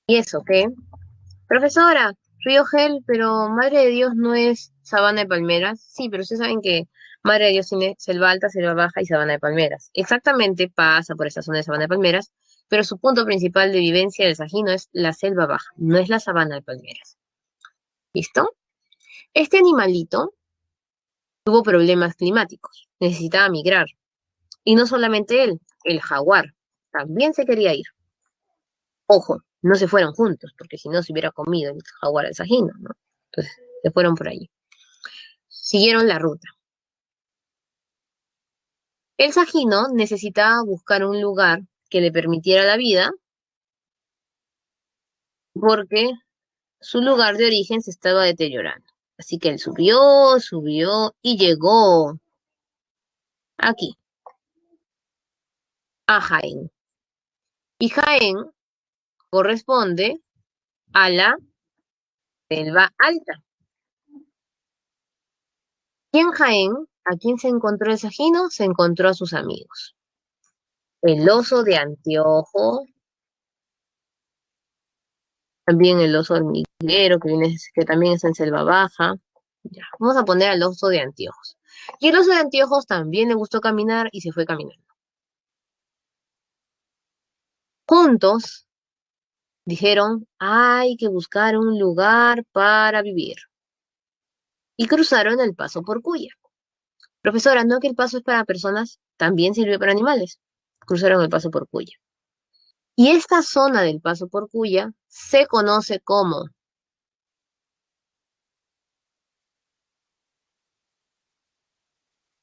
¿Y eso qué? Profesora, Río Gel, pero Madre de Dios no es sabana de palmeras. Sí, pero ustedes saben que Madre de Dios tiene selva alta, selva baja y sabana de palmeras. Exactamente pasa por esta zona de sabana de palmeras, pero su punto principal de vivencia del Sajino es la selva baja, no es la sabana de palmeras. ¿Listo? Este animalito tuvo problemas climáticos, necesitaba migrar. Y no solamente él, el jaguar también se quería ir. Ojo, no se fueron juntos, porque si no se hubiera comido el jaguar al Sajino, ¿no? Entonces, se fueron por allí. Siguieron la ruta. El Sajino necesitaba buscar un lugar que le permitiera la vida porque su lugar de origen se estaba deteriorando. Así que él subió, subió y llegó aquí, a Jaén. Y Jaén corresponde a la selva alta. Y en Jaén, ¿a quién se encontró el Sajino? Se encontró a sus amigos. El oso de anteojo, también el oso hormiguero, que también está en selva baja. Ya, vamos a poner al oso de anteojos. Y el oso de anteojos también le gustó caminar y se fue caminando. Juntos dijeron, hay que buscar un lugar para vivir. Y cruzaron el paso por Cuya. Profesora, ¿no que el paso es para personas? También sirve para animales. Cruzaron el paso por Cuya. Y esta zona del paso por Cuya se conoce como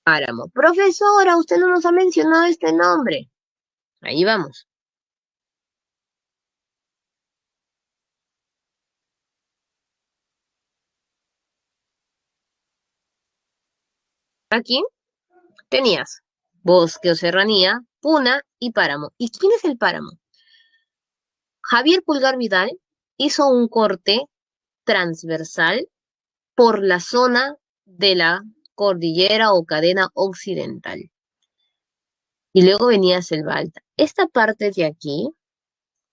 páramo. Profesora, usted no nos ha mencionado este nombre. Ahí vamos. Aquí tenías bosque o serranía, puna y páramo. ¿Y quién es el páramo? Javier Pulgar Vidal hizo un corte transversal por la zona de la cordillera o cadena occidental. Y luego venía Selva Alta. Esta parte de aquí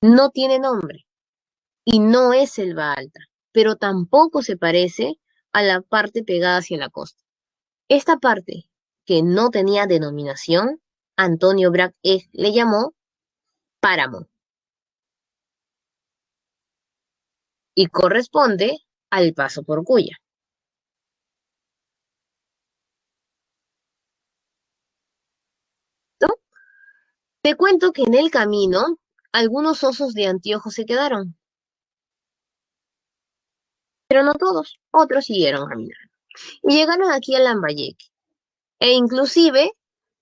no tiene nombre y no es Selva Alta, pero tampoco se parece a la parte pegada hacia la costa. Esta parte que no tenía denominación, Antonio Brac le llamó páramo y corresponde al paso por Cuya. ¿No? Te cuento que en el camino algunos osos de anteojos se quedaron, pero no todos, otros siguieron caminando. Y llegaron aquí a Lambayeque. E inclusive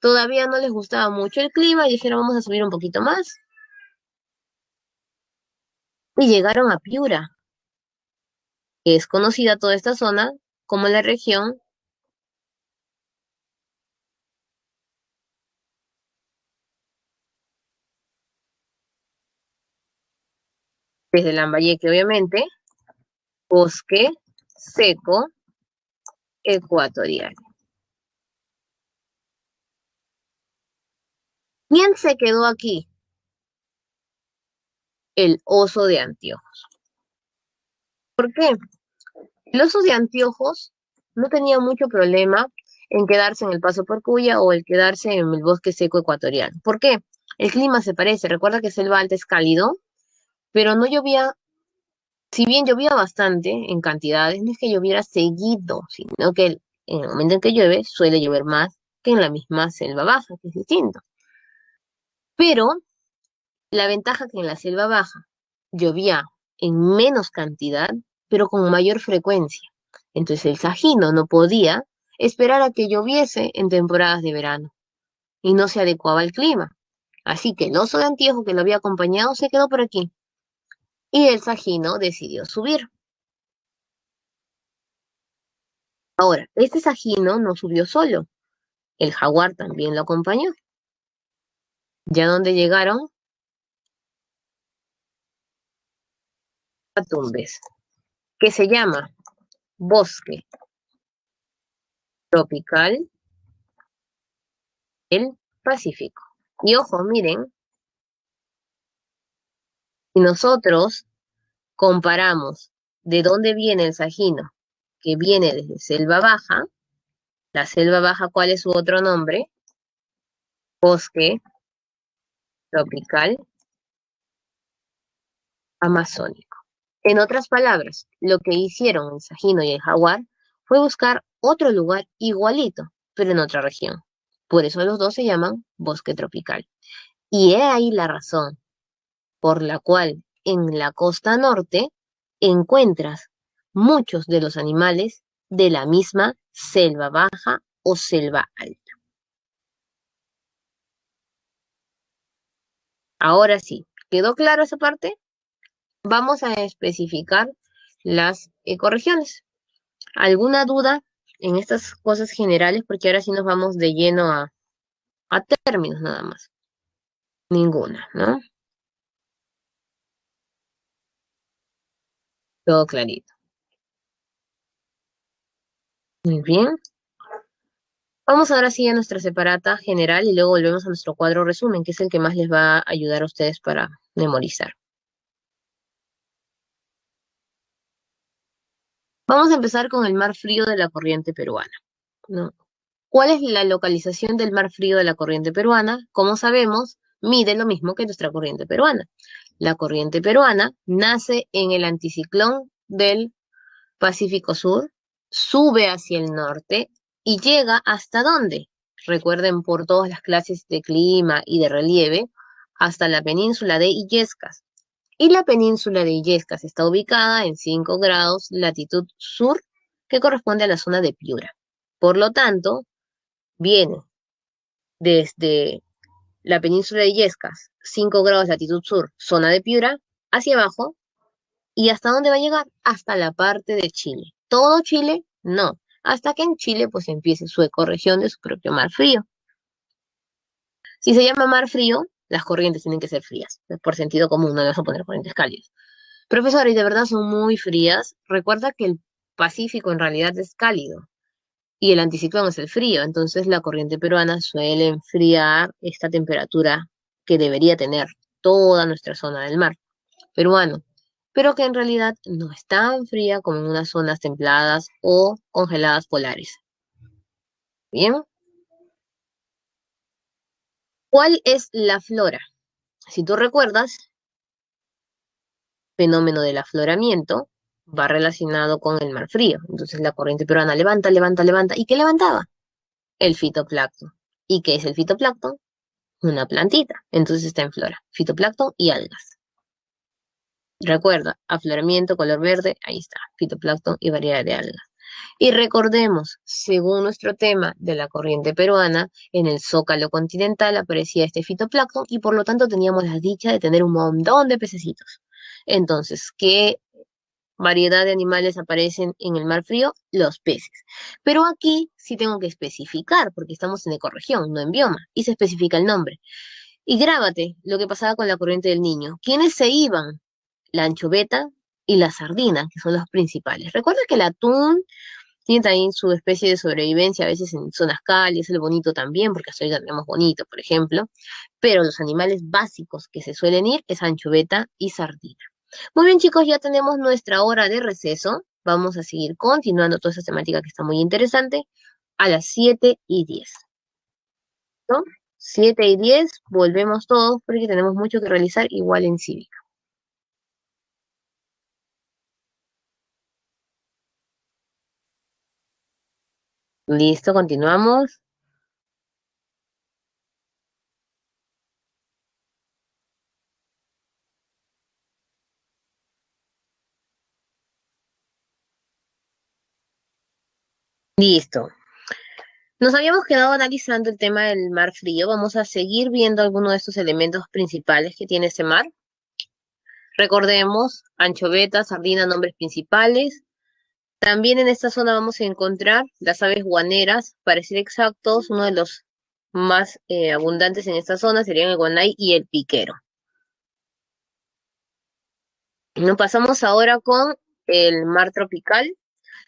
todavía no les gustaba mucho el clima y dijeron vamos a subir un poquito más. Y llegaron a Piura, que es conocida toda esta zona como la región Desde Lambayeque, obviamente, bosque seco ecuatorial. ¿Quién se quedó aquí? El oso de anteojos. ¿Por qué? El oso de anteojos no tenía mucho problema en quedarse en el Paso Porcuya o el quedarse en el bosque seco ecuatorial. ¿Por qué? El clima se parece. Recuerda que selva alta es cálido, pero no llovía, si bien llovía bastante en cantidades, no es que lloviera seguido, sino que en el momento en que llueve suele llover más que en la misma selva baja, que es distinto. Pero la ventaja que en la selva baja llovía en menos cantidad, pero con mayor frecuencia. Entonces el Sajino no podía esperar a que lloviese en temporadas de verano y no se adecuaba al clima. Así que el oso de Antiojo que lo había acompañado se quedó por aquí y el Sajino decidió subir. Ahora, este Sajino no subió solo, el jaguar también lo acompañó. Ya donde llegaron a Tumbes, que se llama Bosque Tropical del Pacífico. Y ojo, miren, si nosotros comparamos de dónde viene el Sajino, que viene desde Selva Baja, la Selva Baja, ¿cuál es su otro nombre? Bosque Tropical Amazónico. En otras palabras, lo que hicieron el Sajino y el Jaguar fue buscar otro lugar igualito, pero en otra región. Por eso los dos se llaman bosque tropical. Y he ahí la razón por la cual en la costa norte encuentras muchos de los animales de la misma selva baja o selva alta. Ahora sí, ¿quedó claro esa parte? Vamos a especificar las ecorregiones. ¿Alguna duda en estas cosas generales? Porque ahora sí nos vamos de lleno a términos nada más. Ninguna, ¿no? Todo clarito. Muy bien. Vamos ahora sí a nuestra separata general y luego volvemos a nuestro cuadro resumen, que es el que más les va a ayudar a ustedes para memorizar. Vamos a empezar con el mar frío de la corriente peruana, ¿no? ¿Cuál es la localización del mar frío de la corriente peruana? Como sabemos, mide lo mismo que nuestra corriente peruana. La corriente peruana nace en el anticiclón del Pacífico Sur, sube hacia el norte y llega ¿hasta dónde? Recuerden por todas las clases de clima y de relieve, hasta la península de Illescas. Y la península de Illescas está ubicada en 5 grados latitud sur, que corresponde a la zona de Piura. Por lo tanto, viene desde la península de Illescas, 5 grados latitud sur, zona de Piura, hacia abajo. ¿Y hasta dónde va a llegar? Hasta la parte de Chile. ¿Todo Chile? No. Hasta que en Chile pues empiece su ecorregión de su propio mar frío. Si se llama mar frío, las corrientes tienen que ser frías. Por sentido común, no le vas a poner corrientes cálidas. Profesor, y de verdad son muy frías. Recuerda que el Pacífico en realidad es cálido y el anticiclón es el frío. Entonces la corriente peruana suele enfriar esta temperatura que debería tener toda nuestra zona del mar peruano, pero que en realidad no es tan fría como en unas zonas templadas o congeladas polares. Bien, ¿cuál es la flora? Si tú recuerdas, fenómeno del afloramiento va relacionado con el mar frío. Entonces la corriente peruana levanta, levanta, levanta. ¿Y qué levantaba? El fitoplancton. ¿Y qué es el fitoplancton? Una plantita. Entonces está en flora, fitoplancton y algas. Recuerda, afloramiento, color verde, ahí está, fitoplancton y variedad de algas. Y recordemos, según nuestro tema de la corriente peruana, en el zócalo continental aparecía este fitoplancton y por lo tanto teníamos la dicha de tener un montón de pececitos. Entonces, ¿qué variedad de animales aparecen en el mar frío? Los peces. Pero aquí sí tengo que especificar, porque estamos en ecorregión, no en bioma, y se especifica el nombre. Y grábate lo que pasaba con la corriente del Niño. ¿Quiénes se iban? la anchoveta y la sardina, que son los principales. Recuerda que el atún tiene también su especie de sobrevivencia, a veces en zonas cálidas, el bonito también, porque hasta ahorita tenemos bonito, por ejemplo, pero los animales básicos que se suelen ir es anchoveta y sardina. Muy bien, chicos, ya tenemos nuestra hora de receso. Vamos a seguir continuando toda esta temática que está muy interesante a las 7:10. ¿No? 7:10, volvemos todos porque tenemos mucho que realizar igual en cívica. Listo, continuamos. Listo. Nos habíamos quedado analizando el tema del mar frío. Vamos a seguir viendo algunos de estos elementos principales que tiene ese mar. Recordemos, anchoveta, sardina, nombres principales. También en esta zona vamos a encontrar las aves guaneras, para ser exactos, uno de los más abundantes en esta zona serían el guanay y el piquero. Nos pasamos ahora con el mar tropical,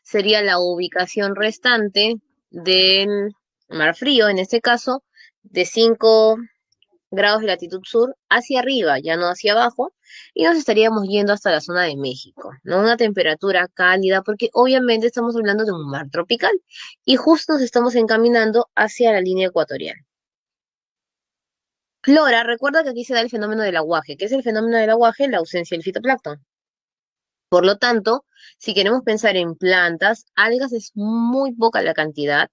sería la ubicación restante del mar frío, en este caso, de 5 grados de latitud sur hacia arriba, ya no hacia abajo, y nos estaríamos yendo hasta la zona de México, ¿no? Una temperatura cálida, porque obviamente estamos hablando de un mar tropical, y justo nos estamos encaminando hacia la línea ecuatorial. Flora, recuerda que aquí se da el fenómeno del aguaje. ¿Qué es el fenómeno del aguaje? La ausencia del fitoplancton. Por lo tanto, si queremos pensar en plantas, algas es muy poca la cantidad.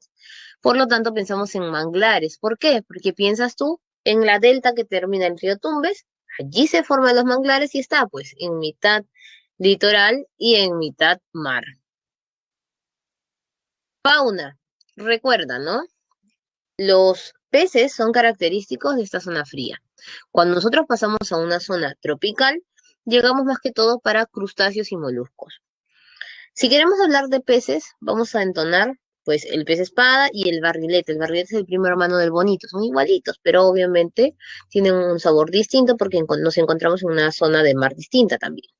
Por lo tanto, pensamos en manglares. ¿Por qué? Porque piensas tú en la delta que termina el río Tumbes, allí se forman los manglares y está pues en mitad litoral y en mitad mar. Fauna, recuerda, ¿no? Los peces son característicos de esta zona fría. Cuando nosotros pasamos a una zona tropical, llegamos más que todo para crustáceos y moluscos. Si queremos hablar de peces, vamos a entonar pues el pez espada y el barrilete. El barrilete es el primo hermano del bonito, son igualitos, pero obviamente tienen un sabor distinto porque nos encontramos en una zona de mar distinta también.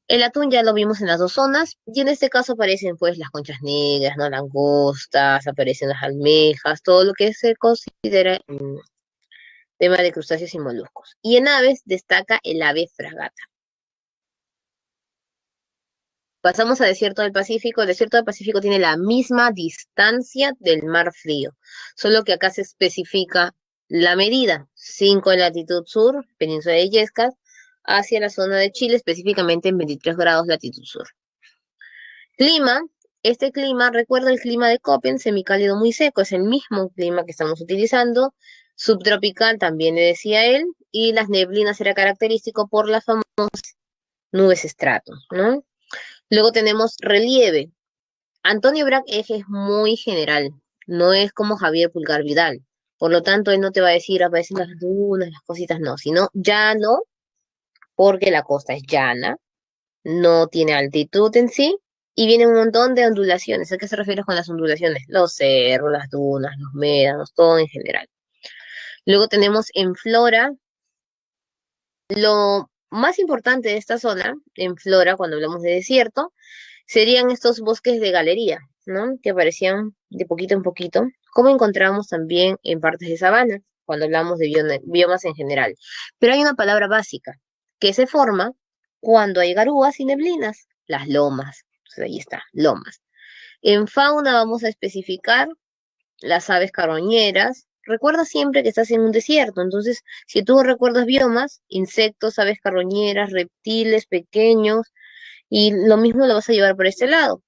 El atún ya lo vimos en las dos zonas, y en este caso aparecen pues las conchas negras, ¿no? Langostas, aparecen las almejas, todo lo que se considera en tema de crustáceos y moluscos. Y en aves destaca el ave fragata. Pasamos a desierto del Pacífico. El desierto del Pacífico tiene la misma distancia del mar frío, solo que acá se especifica la medida, 5 en latitud sur, península de Illescas, hacia la zona de Chile, específicamente en 23 grados latitud sur. Clima, este clima recuerda el clima de Köppen, semicálido muy seco, es el mismo clima que estamos utilizando, subtropical también le decía él, y las neblinas era característico por las famosas nubes estrato, ¿no? Luego tenemos relieve. Antonio Brac Eje es muy general, no es como Javier Pulgar Vidal. Por lo tanto, él no te va a decir aparecen las dunas, las cositas, no, sino llano, porque la costa es llana, no tiene altitud en sí, y viene un montón de ondulaciones. ¿A qué se refiere con las ondulaciones? Los cerros, las dunas, los médanos, todo en general. Luego tenemos en flora, lo más importante de esta zona, en flora, cuando hablamos de desierto, serían estos bosques de galería, ¿no? Que aparecían de poquito en poquito, como encontramos también en partes de sabana, cuando hablamos de biomas en general. Pero hay una palabra básica, que se forma cuando hay garúas y neblinas, las lomas. Entonces ahí está, lomas. En fauna vamos a especificar las aves carroñeras. Recuerda siempre que estás en un desierto, entonces si tú recuerdas biomas, insectos, aves carroñeras, reptiles pequeños, y lo mismo lo vas a llevar por este lado.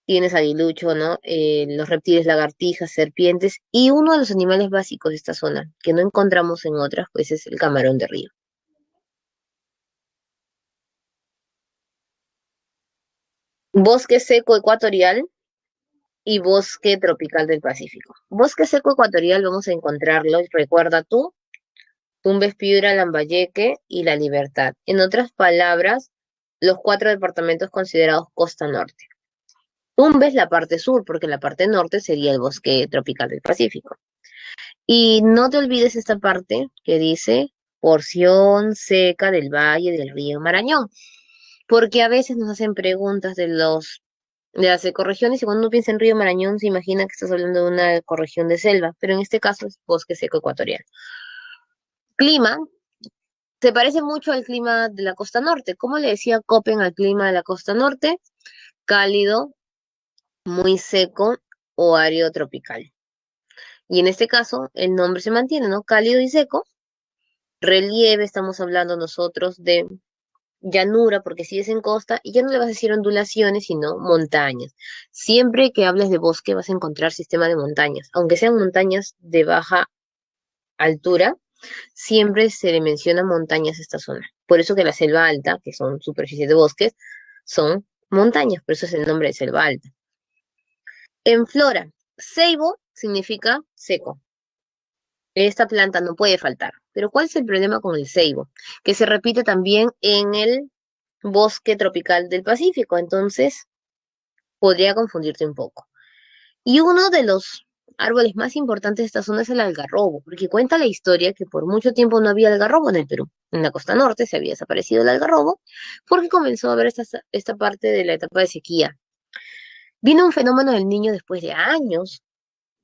Tienes aguilucho, ¿no? Los reptiles, lagartijas, serpientes, y uno de los animales básicos de esta zona, que no encontramos en otras, pues es el camarón de río. Bosque seco ecuatorial y bosque tropical del Pacífico. Bosque seco ecuatorial vamos a encontrarlo, recuerda tú, Tumbes, Piura, Lambayeque y La Libertad. En otras palabras, los 4 departamentos considerados costa norte. Tumbes la parte sur, porque la parte norte sería el bosque tropical del Pacífico. Y no te olvides esta parte que dice porción seca del valle del río Marañón, porque a veces nos hacen preguntas de las ecorregiones y cuando uno piensa en río Marañón se imagina que estás hablando de una ecorregión de selva, pero en este caso es bosque seco ecuatorial. Clima, se parece mucho al clima de la costa norte. ¿Cómo le decía Köppen al clima de la costa norte? Cálido, muy seco o árido tropical. Y en este caso el nombre se mantiene, ¿no? Cálido y seco. Relieve, estamos hablando nosotros de llanura, porque si es en costa, y ya no le vas a decir ondulaciones, sino montañas. Siempre que hables de bosque vas a encontrar sistema de montañas, aunque sean montañas de baja altura, siempre se le menciona montañas a esta zona. Por eso que la selva alta, que son superficies de bosques, son montañas, por eso es el nombre de selva alta. En flora, ceibo significa seco. Esta planta no puede faltar. Pero ¿cuál es el problema con el ceibo? Que se repite también en el bosque tropical del Pacífico, entonces podría confundirte un poco. Y uno de los árboles más importantes de esta zona es el algarrobo, porque cuenta la historia que por mucho tiempo no había algarrobo en el Perú. En la costa norte se había desaparecido el algarrobo porque comenzó a haber esta parte de la etapa de sequía. Vino un fenómeno del niño después de años,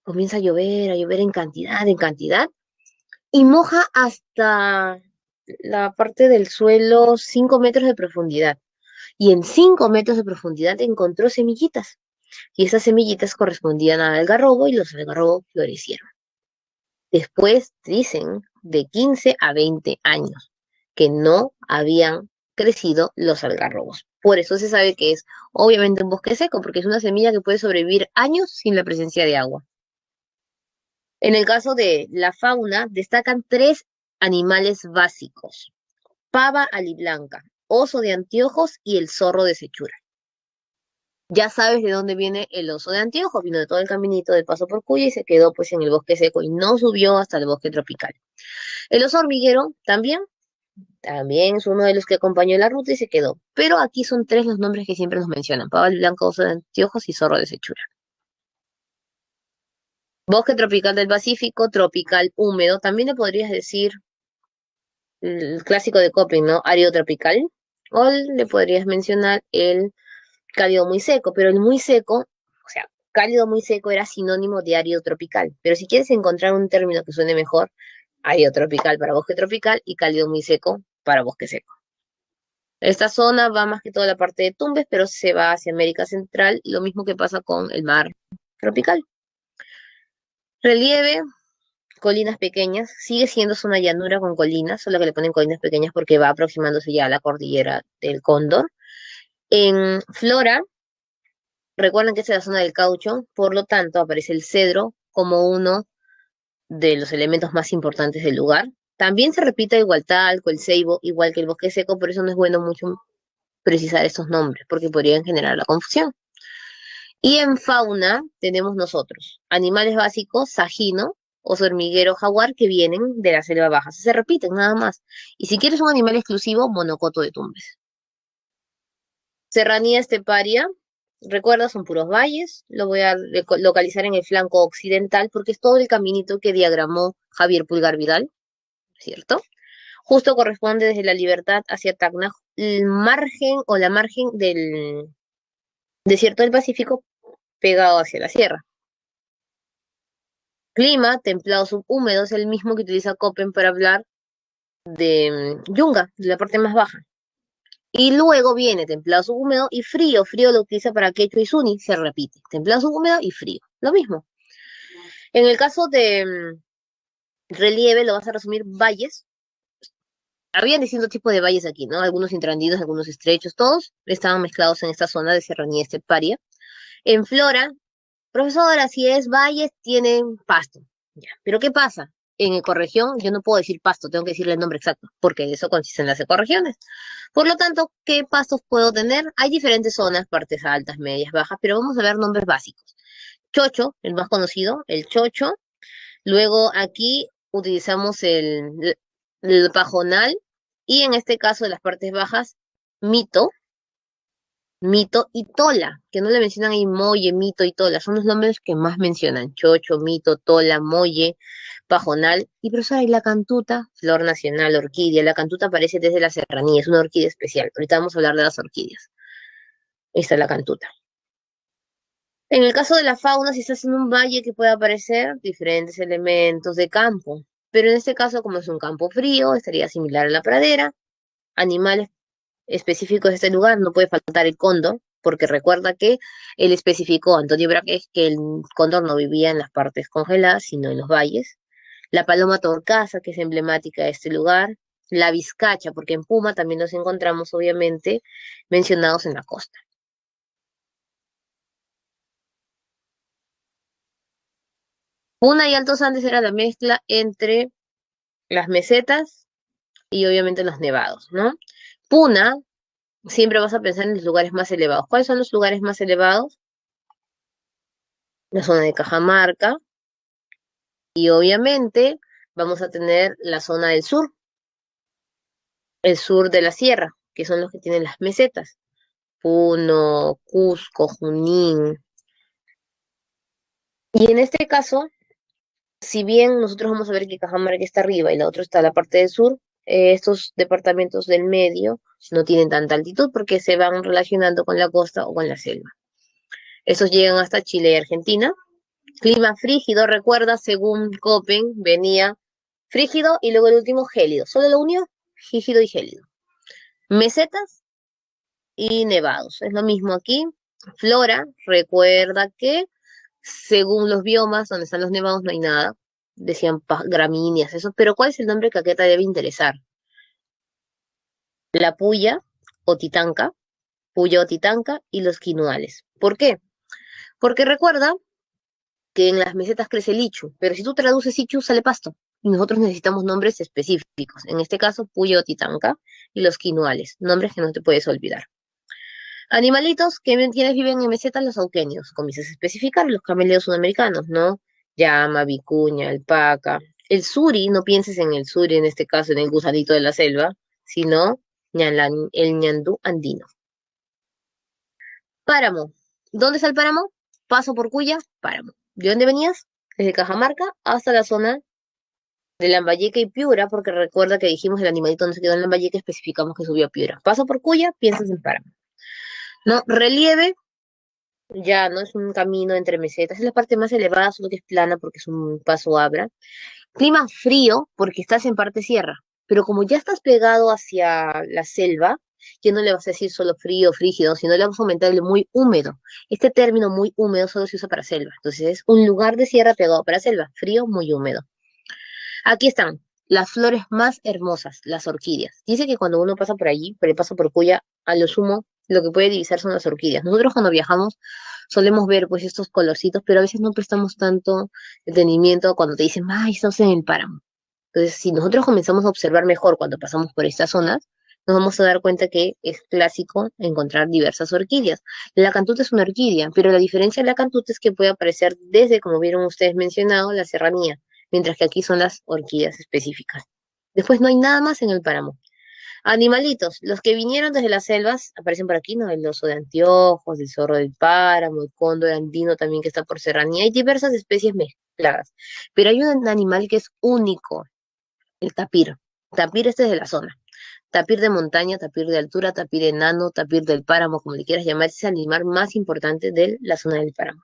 comienza a llover en cantidad, y moja hasta la parte del suelo 5 metros de profundidad. Y en 5 metros de profundidad encontró semillitas. Y esas semillitas correspondían al algarrobo y los algarrobos florecieron. Después, dicen, de 15 a 20 años, que no habían crecido los algarrobos. Por eso se sabe que es obviamente un bosque seco, porque es una semilla que puede sobrevivir años sin la presencia de agua. En el caso de la fauna, destacan 3 animales básicos: pava aliblanca, oso de anteojos y el zorro de Sechura. Ya sabes de dónde viene el oso de anteojos, vino de todo el caminito de paso por Cuya y se quedó pues en el bosque seco y no subió hasta el bosque tropical. El oso hormiguero también es uno de los que acompañó la ruta y se quedó. Pero aquí son 3 los nombres que siempre nos mencionan: pava aliblanca, oso de anteojos y zorro de Sechura. Bosque tropical del Pacífico, tropical húmedo, también le podrías decir el clásico de Köppen, ¿no? Árido tropical. O le podrías mencionar el cálido muy seco, pero el muy seco, o sea, cálido muy seco era sinónimo de árido tropical. Pero si quieres encontrar un término que suene mejor, árido tropical para bosque tropical y cálido muy seco para bosque seco. Esta zona va más que toda la parte de Tumbes, pero se va hacia América Central, lo mismo que pasa con el mar tropical. Relieve, colinas pequeñas, sigue siendo zona llanura con colinas, solo que le ponen colinas pequeñas porque va aproximándose ya a la cordillera del Cóndor. En flora, recuerden que esta es la zona del caucho, por lo tanto aparece el cedro como uno de los elementos más importantes del lugar. También se repite el hualtalco, el ceibo, igual que el bosque seco, por eso no es bueno mucho precisar estos nombres, porque podrían generar la confusión. Y en fauna tenemos nosotros, animales básicos, sajino, oso hormiguero, jaguar, que vienen de la selva baja. Se repiten nada más. Y si quieres un animal exclusivo, monocoto de Tumbes. Serranía esteparia, recuerda, son puros valles. Lo voy a localizar en el flanco occidental porque es todo el caminito que diagramó Javier Pulgar Vidal, ¿cierto? Justo corresponde desde La Libertad hacia Tacna, el margen o la margen del desierto del Pacífico pegado hacia la sierra. Clima templado subhúmedo es el mismo que utiliza Köppen para hablar de Yunga, de la parte más baja. Y luego viene templado subhúmedo y frío. Frío lo utiliza para Quechua y Suni, se repite. Templado subhúmedo y frío. Lo mismo. En el caso de relieve, lo vas a resumir valles. Habían distintos tipos de valles aquí, ¿no? Algunos intrandidos, algunos estrechos, todos estaban mezclados en esta zona de serranía esteparia. En flora, profesora, si es valles, tienen pasto. Ya. Pero ¿qué pasa? En ecorregión yo no puedo decir pasto, tengo que decirle el nombre exacto, porque de eso consisten las ecorregiones. Por lo tanto, ¿qué pastos puedo tener? Hay diferentes zonas, partes altas, medias, bajas, pero vamos a ver nombres básicos. Chocho, el más conocido, el chocho. Luego aquí utilizamos el pajonal y en este caso de las partes bajas, mito. Mito y Tola, que no le mencionan ahí Molle, Mito y Tola, son los nombres que más mencionan, Chocho, Mito, Tola, Molle, Pajonal, y profesora, y la cantuta, flor nacional, orquídea, la cantuta aparece desde la serranía, es una orquídea especial, ahorita vamos a hablar de las orquídeas, esta es la cantuta. En el caso de la fauna, si estás en un valle que puede aparecer diferentes elementos de campo, pero en este caso, como es un campo frío, estaría similar a la pradera, animales específicos de este lugar, no puede faltar el cóndor, porque recuerda que él especificó, Antonio Braques, que el cóndor no vivía en las partes congeladas, sino en los valles. La paloma torcaza, que es emblemática de este lugar. La vizcacha, porque en Puma también nos encontramos, obviamente, mencionados en la costa. Puna y Altos Andes era la mezcla entre las mesetas y obviamente los nevados, ¿no? Puna, siempre vas a pensar en los lugares más elevados. ¿Cuáles son los lugares más elevados? La zona de Cajamarca, y obviamente vamos a tener la zona del sur, el sur de la sierra, que son los que tienen las mesetas. Puno, Cusco, Junín. Y en este caso, si bien nosotros vamos a ver que Cajamarca está arriba y la otra está en la parte del sur, estos departamentos del medio no tienen tanta altitud porque se van relacionando con la costa o con la selva. Estos llegan hasta Chile y Argentina. Clima frígido, recuerda, según Köppen, venía frígido y luego el último gélido. Solo lo unió, frígido y gélido. Mesetas y nevados. Es lo mismo aquí. Flora, recuerda que según los biomas donde están los nevados no hay nada. Decían gramíneas, eso. Pero ¿cuál es el nombre que acá te debe interesar? La puya o titanca y los quinoales. ¿Por qué? Porque recuerda que en las mesetas crece el ichu, pero si tú traduces ichu sale pasto. Y nosotros necesitamos nombres específicos. En este caso, puya o titanca y los quinoales, nombres que no te puedes olvidar. Animalitos que quienes viven en mesetas, los auquenios. Comienzas a especificar los cameleos sudamericanos, ¿no? Llama, vicuña, alpaca. El suri, no pienses en el suri, en este caso en el gusanito de la selva, sino el ñandú andino. Páramo. ¿Dónde está el páramo? Paso por Cuya, páramo. ¿De dónde venías? Desde Cajamarca hasta la zona de Lambayeque y Piura, porque recuerda que dijimos el animalito no se quedó en Lambayeque, especificamos que subió a Piura. Paso por Cuya, piensas en páramo. No, relieve, ya no es un camino entre mesetas, es la parte más elevada, solo que es plana porque es un paso abra. Clima frío porque estás en parte sierra, pero como ya estás pegado hacia la selva, ya no le vas a decir solo frío, frígido, sino le vamos a aumentar el muy húmedo. Este término muy húmedo solo se usa para selva, entonces es un lugar de sierra pegado para selva, frío, muy húmedo. Aquí están las flores más hermosas, las orquídeas. Dice que cuando uno pasa por allí, por el paso por Cuya, a lo sumo, lo que puede divisar son las orquídeas. Nosotros cuando viajamos solemos ver pues estos colorcitos, pero a veces no prestamos tanto detenimiento cuando te dicen, ay, estamos en el páramo. Entonces, si nosotros comenzamos a observar mejor cuando pasamos por estas zonas, nos vamos a dar cuenta que es clásico encontrar diversas orquídeas. La cantuta es una orquídea, pero la diferencia de la cantuta es que puede aparecer desde, como vieron ustedes mencionado, la serranía, mientras que aquí son las orquídeas específicas. Después no hay nada más en el páramo. Animalitos, los que vinieron desde las selvas, aparecen por aquí, ¿no? El oso de anteojos, el zorro del páramo, el cóndor andino también que está por serranía. Hay diversas especies mezcladas, pero hay un animal que es único, el tapir. Tapir este es de la zona. Tapir de montaña, tapir de altura, tapir enano, tapir del páramo, como le quieras llamar, es el animal más importante de la zona del páramo.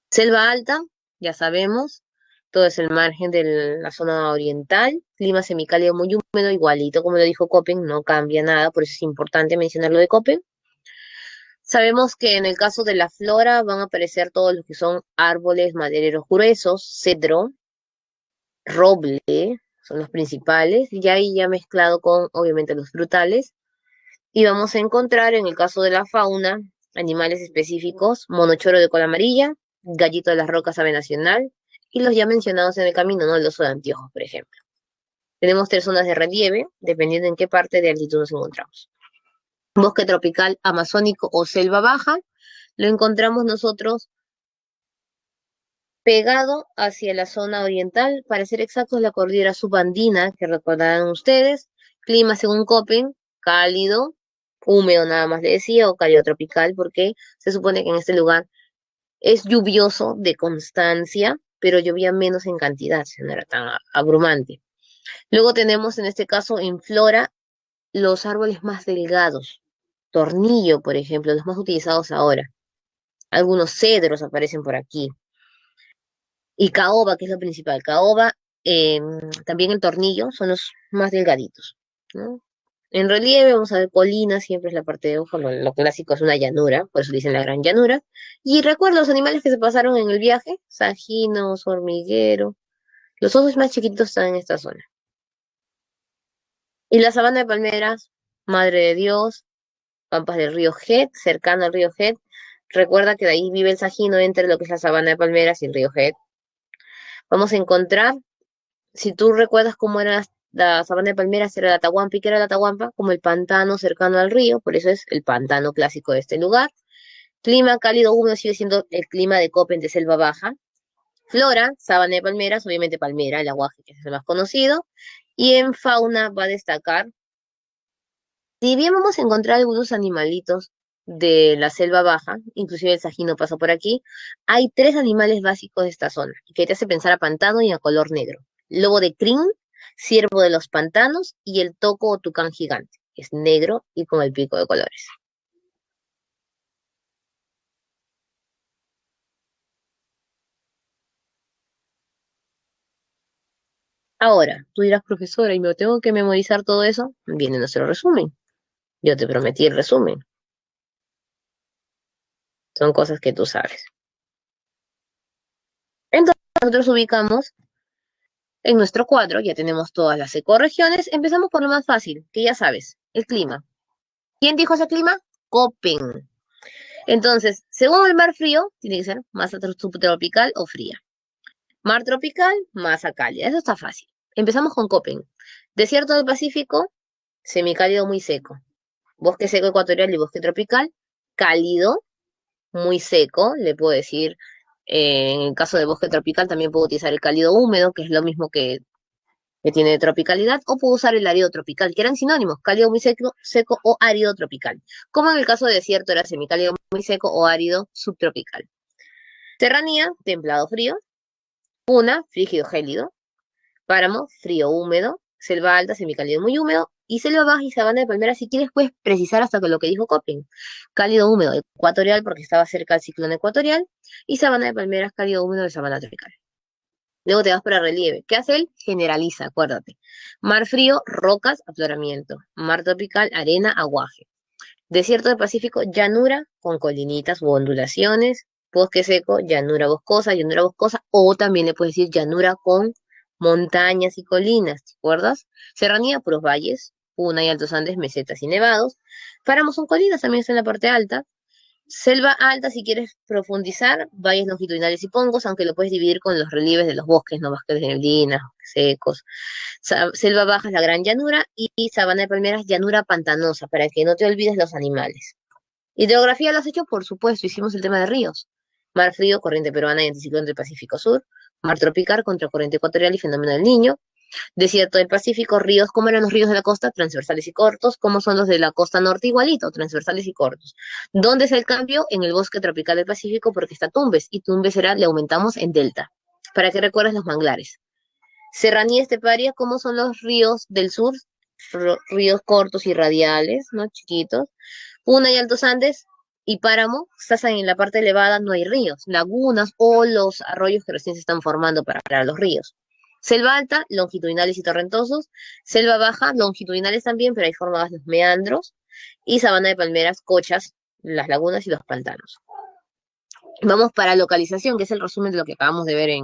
Selva alta, ya sabemos, todo es el margen de la zona oriental, clima semicálido muy húmedo, igualito como lo dijo Köppen, no cambia nada, por eso es importante mencionar lo de Köppen. Sabemos que en el caso de la flora van a aparecer todos los que son árboles madereros gruesos, cedro, roble, son los principales, y ahí ya mezclado con obviamente los frutales. Y vamos a encontrar en el caso de la fauna animales específicos, monochoro de cola amarilla, gallito de las rocas ave nacional, y los ya mencionados en el camino, ¿no? El oso de anteojos, por ejemplo. Tenemos tres zonas de relieve, dependiendo en qué parte de altitud nos encontramos. Bosque tropical amazónico o selva baja, lo encontramos nosotros pegado hacia la zona oriental, para ser exactos, la cordillera subandina, que recordarán ustedes. Clima, según Köppen, cálido, húmedo nada más le decía, o cálido tropical, porque se supone que en este lugar es lluvioso de constancia, pero llovía menos en cantidad, o sea, no era tan abrumante. Luego tenemos en este caso en flora los árboles más delgados, tornillo, por ejemplo, los más utilizados ahora. Algunos cedros aparecen por aquí. Y caoba, que es lo principal. Caoba, también el tornillo, son los más delgaditos, ¿no? En relieve, vamos a ver colinas, siempre es la parte de ojo, lo clásico es una llanura, por eso le dicen la gran llanura. Y recuerdo los animales que se pasaron en el viaje, sajinos, hormiguero, los osos más chiquitos están en esta zona. Y la sabana de palmeras, Madre de Dios, pampas del río Het, cercano al río Het. Recuerda que de ahí vive el sajino entre lo que es la sabana de palmeras y el río Het. Vamos a encontrar, si tú recuerdas cómo era la sabana de palmeras, era la Atahuampa, y que era la Atahuampa, como el pantano cercano al río, por eso es el pantano clásico de este lugar. Clima cálido húmedo sigue siendo el clima de Copen de selva baja. Flora, sabana de palmeras, obviamente palmera, el aguaje, que es el más conocido. Y en fauna va a destacar, si bien vamos a encontrar algunos animalitos de la selva baja, inclusive el sajino pasa por aquí, hay tres animales básicos de esta zona, que te hace pensar a pantano y a color negro. Lobo de crin, ciervo de los pantanos y el toco o tucán gigante, que es negro y con el pico de colores. Ahora, tú dirás, profesora, ¿y me tengo que memorizar todo eso? Viene nuestro resumen. Yo te prometí el resumen. Son cosas que tú sabes. Entonces, nosotros ubicamos en nuestro cuadro, ya tenemos todas las ecorregiones. Empezamos por lo más fácil, que ya sabes, el clima. ¿Quién dijo ese clima? Köppen. Entonces, según el mar frío, tiene que ser masa subtropical o fría. Mar tropical, masa cálida. Eso está fácil. Empezamos con Köppen. Desierto del Pacífico, semicálido muy seco. Bosque seco ecuatorial y bosque tropical, cálido, muy seco. Le puedo decir, en el caso de bosque tropical, también puedo utilizar el cálido húmedo, que es lo mismo que tiene tropicalidad, o puedo usar el árido tropical, que eran sinónimos, cálido muy seco, seco o árido tropical. Como en el caso de desierto era semicálido muy seco o árido subtropical. Serranía, templado frío. Puna, frígido gélido. Páramo, frío húmedo. Selva alta, semicálido muy húmedo. Y selva baja y sabana de palmeras, si quieres puedes precisar hasta que lo que dijo Copen. Cálido húmedo ecuatorial porque estaba cerca del ciclón ecuatorial. Y sabana de palmeras, cálido húmedo de sabana tropical. Luego te vas para relieve. ¿Qué hace él? Generaliza, acuérdate. Mar frío, rocas, afloramiento. Mar tropical, arena, aguaje. Desierto del Pacífico, llanura con colinitas u ondulaciones. Bosque seco, llanura boscosa. O también le puedes decir llanura con montañas y colinas, ¿te acuerdas? Serranía, puros valles. Puna y Altos Andes, mesetas y nevados. Páramos son colinas, también está en la parte alta. Selva alta, si quieres profundizar, valles longitudinales y pongos, aunque lo puedes dividir con los relieves de los bosques, ¿no? Bosques de neblinas, secos. Selva baja es la gran llanura y sabana de palmeras, llanura pantanosa, para que no te olvides los animales. Hidrografía lo has hecho, por supuesto, hicimos el tema de ríos. Mar frío, corriente peruana y anticiclón del Pacífico Sur. Mar tropical, contracorriente ecuatorial y fenómeno del Niño. Desierto del Pacífico, ríos, ¿cómo eran los ríos de la costa? Transversales y cortos. ¿Cómo son los de la costa norte? Igualito, transversales y cortos. ¿Dónde es el cambio? En el bosque tropical del Pacífico, porque está Tumbes, y Tumbes será, le aumentamos en delta, para que recuerdes los manglares. Serranía esteparia, ¿cómo son los ríos del sur? Ríos cortos y radiales, ¿no? Chiquitos. Puna y Altos Andes, y Páramo, estás en la parte elevada, no hay ríos, lagunas o los arroyos que recién se están formando para los ríos. Selva alta, longitudinales y torrentosos. Selva baja, longitudinales también, pero hay formadas los meandros. Y sabana de palmeras, cochas, las lagunas y los pantanos. Vamos para localización, que es el resumen de lo que acabamos de ver en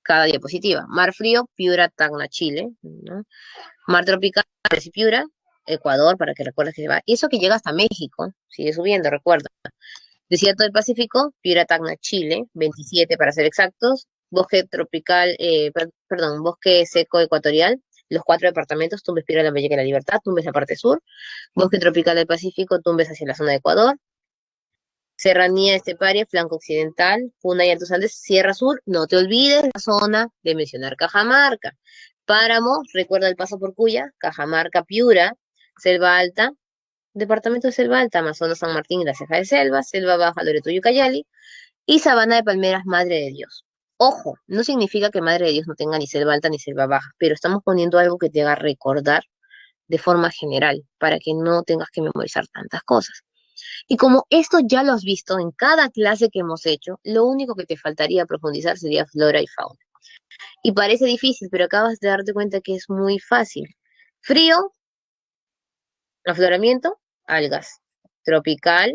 cada diapositiva. Mar frío, Piura, Tacna, Chile, ¿no? Mar tropical, y Piura, Ecuador, para que recuerdes que se va. Y eso que llega hasta México, sigue subiendo, recuerda. Desierto del Pacífico, Piura, Tacna, Chile, 27 para ser exactos. Bosque tropical, perdón, bosque seco ecuatorial, los cuatro departamentos, Tumbes, Piura, La Bella y La Libertad, Tumbes la parte sur. Bosque tropical del Pacífico, Tumbes hacia la zona de Ecuador. Serranía esteparia, flanco occidental, Puna y Altos Andes, Sierra Sur. No te olvides la zona de mencionar Cajamarca. Páramo, recuerda el paso por Cuya, Cajamarca, Piura, Selva Alta, Departamento de selva alta, Amazonas, San Martín y la ceja de selva, selva baja, Loreto y Ucayali, y sabana de palmeras, Madre de Dios. Ojo, no significa que Madre de Dios no tenga ni selva alta ni selva baja, pero estamos poniendo algo que te haga recordar de forma general, para que no tengas que memorizar tantas cosas. Y como esto ya lo has visto en cada clase que hemos hecho, lo único que te faltaría profundizar sería flora y fauna. Y parece difícil, pero acabas de darte cuenta que es muy fácil. Frío, afloramiento, algas. Tropical,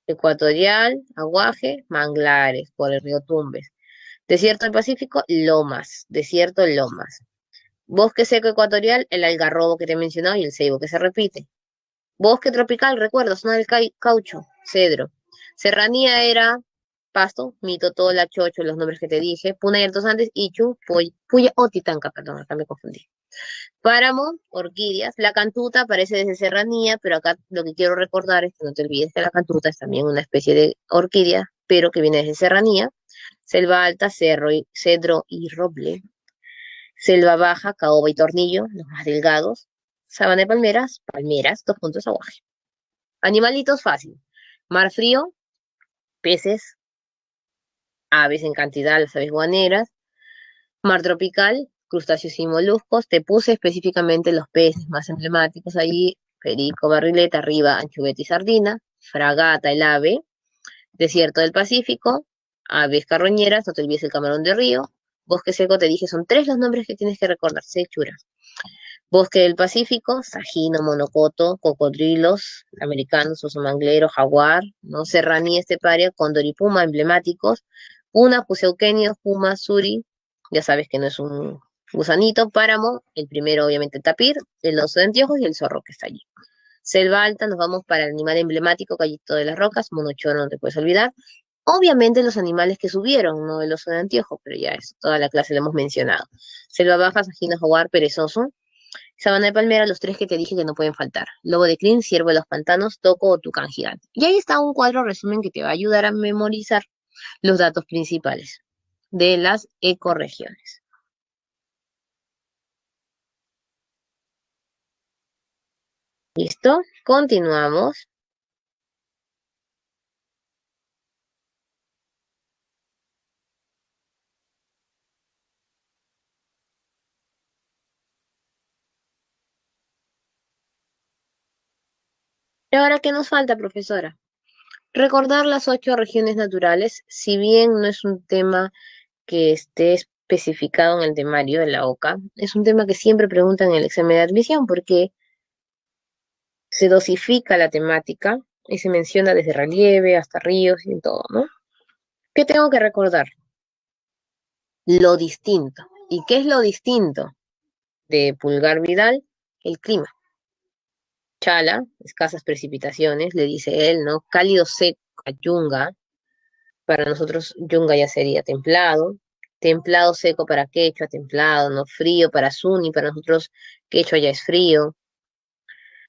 ecuatorial, aguaje, manglares por el río Tumbes. Desierto del Pacífico, lomas. Desierto, lomas. Bosque seco ecuatorial, el algarrobo que te he mencionado y el ceibo que se repite. Bosque tropical, recuerdo, zona del caucho, cedro. Serranía era pasto, mito, tola, chocho, los nombres que te dije. Puna y Altos Andes, Ichu, Puya o Titanca, perdón, acá me confundí. Páramo, orquídeas. La cantuta aparece desde serranía, pero acá lo que quiero recordar es que no te olvides que la cantuta es también una especie de orquídea, pero que viene desde serranía. Selva alta, cedro y roble. Selva baja, caoba y tornillo, los más delgados. Sabana de palmeras, palmeras, dos puntos aguaje. Animalitos fácil. Mar frío, peces, aves en cantidad, las aves guaneras. Mar tropical, crustáceos y moluscos. Te puse específicamente los peces más emblemáticos allí. Perico, barrileta, arriba, anchoveta y sardina. Fragata, el ave. Desierto del Pacífico. Aves carroñeras, no te olvides el camarón de río. Bosque seco, te dije, son tres los nombres que tienes que recordar. Sechura. Bosque del Pacífico, sajino, monocoto, cocodrilos, americanos, oso manglero, jaguar, ¿no? Serranía esteparia, cóndor y puma emblemáticos. Puna, puseuquenio, puma, suri, ya sabes que no es un gusanito. Páramo, el primero obviamente el tapir, el oso de anteojos y el zorro que está allí. Selva alta, nos vamos para el animal emblemático, Gallito de las Rocas, monochoro, no te puedes olvidar. Obviamente los animales que subieron, no el oso de anteojos, pero ya es, toda la clase lo hemos mencionado. Selva baja, sajino, jaguar, perezoso. Sabana de palmera, los tres que te dije que no pueden faltar. Lobo de crin, ciervo de los pantanos, toco o tucán gigante. Y ahí está un cuadro resumen que te va a ayudar a memorizar los datos principales de las ecorregiones. ¿Listo? Continuamos. ¿Y ahora qué nos falta, profesora? Recordar las 8 regiones naturales, si bien no es un tema que esté especificado en el temario de la OCA, es un tema que siempre preguntan en el examen de admisión porque se dosifica la temática y se menciona desde relieve hasta ríos y en todo, ¿no? ¿Qué tengo que recordar? Lo distinto. ¿Y qué es lo distinto de Pulgar Vidal? El clima. Chala, escasas precipitaciones, le dice él, ¿no? Cálido seco a Yunga. Para nosotros Yunga ya sería templado. Templado seco para Quechua, templado, ¿no? Frío para Suni, para nosotros Quechua ya es frío.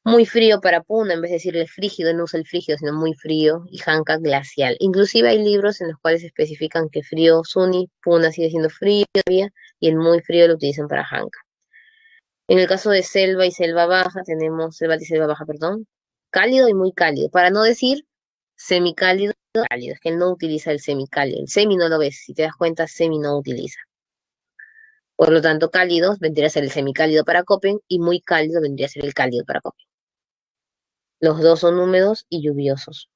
Muy frío para Puna, en vez de decirle frígido, no usa el frígido, sino muy frío, y Janca glacial. Inclusive hay libros en los cuales especifican que frío Suni, Puna sigue siendo frío todavía, y el muy frío lo utilizan para Janca. En el caso de selva y selva baja, tenemos selva alta y selva baja, perdón, cálido y muy cálido, para no decir semicálido, cálido, es que él no utiliza el semicálido, el semi no lo ves, si te das cuenta, semi no utiliza. Por lo tanto, cálidos vendría a ser el semicálido para Köppen y muy cálido vendría a ser el cálido para Köppen. Los dos son húmedos y lluviosos.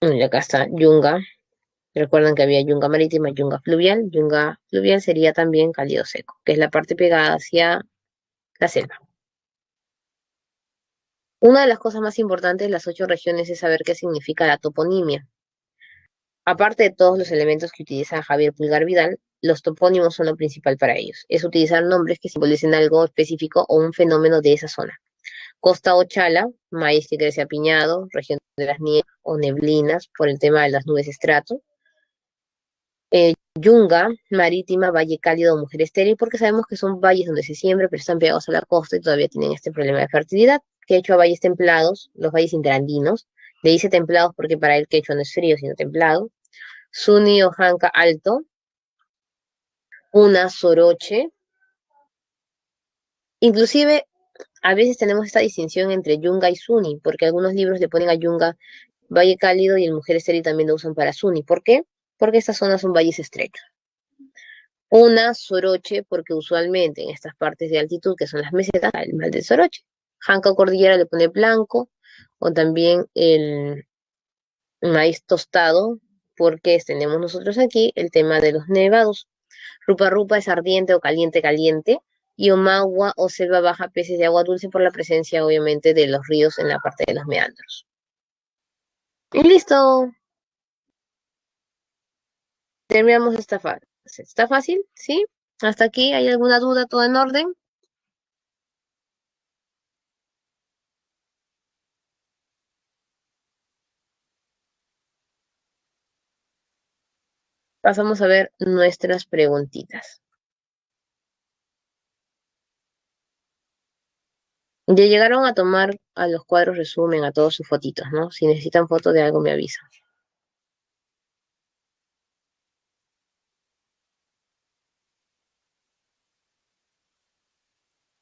Y acá está Yunga. Recuerdan que había Yunga marítima y Yunga fluvial. Yunga fluvial sería también cálido seco, que es la parte pegada hacia la selva. Una de las cosas más importantes de las 8 regiones es saber qué significa la toponimia. Aparte de todos los elementos que utiliza Javier Pulgar Vidal, los topónimos son lo principal para ellos. Es utilizar nombres que simbolicen algo específico o un fenómeno de esa zona. Costa o chala, maíz que crece apiñado, región de las nieves o neblinas por el tema de las nubes estrato. Yunga, marítima, valle cálido, mujer estéril, porque sabemos que son valles donde se siembra, pero están pegados a la costa y todavía tienen este problema de fertilidad. Quechua, valles templados, los valles interandinos. Le dice templados porque para él quechua no es frío, sino templado. Suni o Janca alto. Una soroche. Inclusive A veces tenemos esta distinción entre Yunga y Suni, porque algunos libros le ponen a Yunga valle cálido y el Mujer Estéril también lo usan para Suni. ¿Por qué? Porque estas zonas son valles estrechos. Una, soroche, porque usualmente en estas partes de altitud, que son las mesetas, el mal del soroche. Janca Cordillera le pone blanco, o también el maíz tostado, porque tenemos nosotros aquí el tema de los nevados. Rupa Rupa es ardiente o caliente caliente, y Omagua o selva baja peces de agua dulce por la presencia obviamente de los ríos en la parte de los meandros. Y listo, terminamos esta fase. ¿Está fácil? ¿Sí? ¿Hasta aquí hay alguna duda? ¿Todo en orden? Pasamos a ver nuestras preguntitas. Ya llegaron a tomar a los cuadros resumen, a todos sus fotitos, ¿no? Si necesitan fotos de algo me avisan.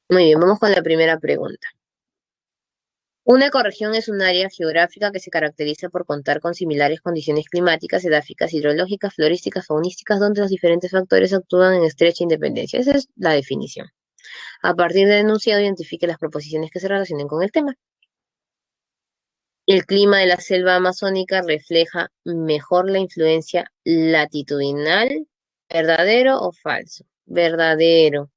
Muy bien, vamos con la primera pregunta. Una ecorregión es un área geográfica que se caracteriza por contar con similares condiciones climáticas, edáficas, hidrológicas, florísticas, faunísticas, donde los diferentes factores actúan en estrecha independencia. Esa es la definición. A partir del enunciado, identifique las proposiciones que se relacionen con el tema. El clima de la selva amazónica refleja mejor la influencia latitudinal, ¿verdadero o falso? Verdadero,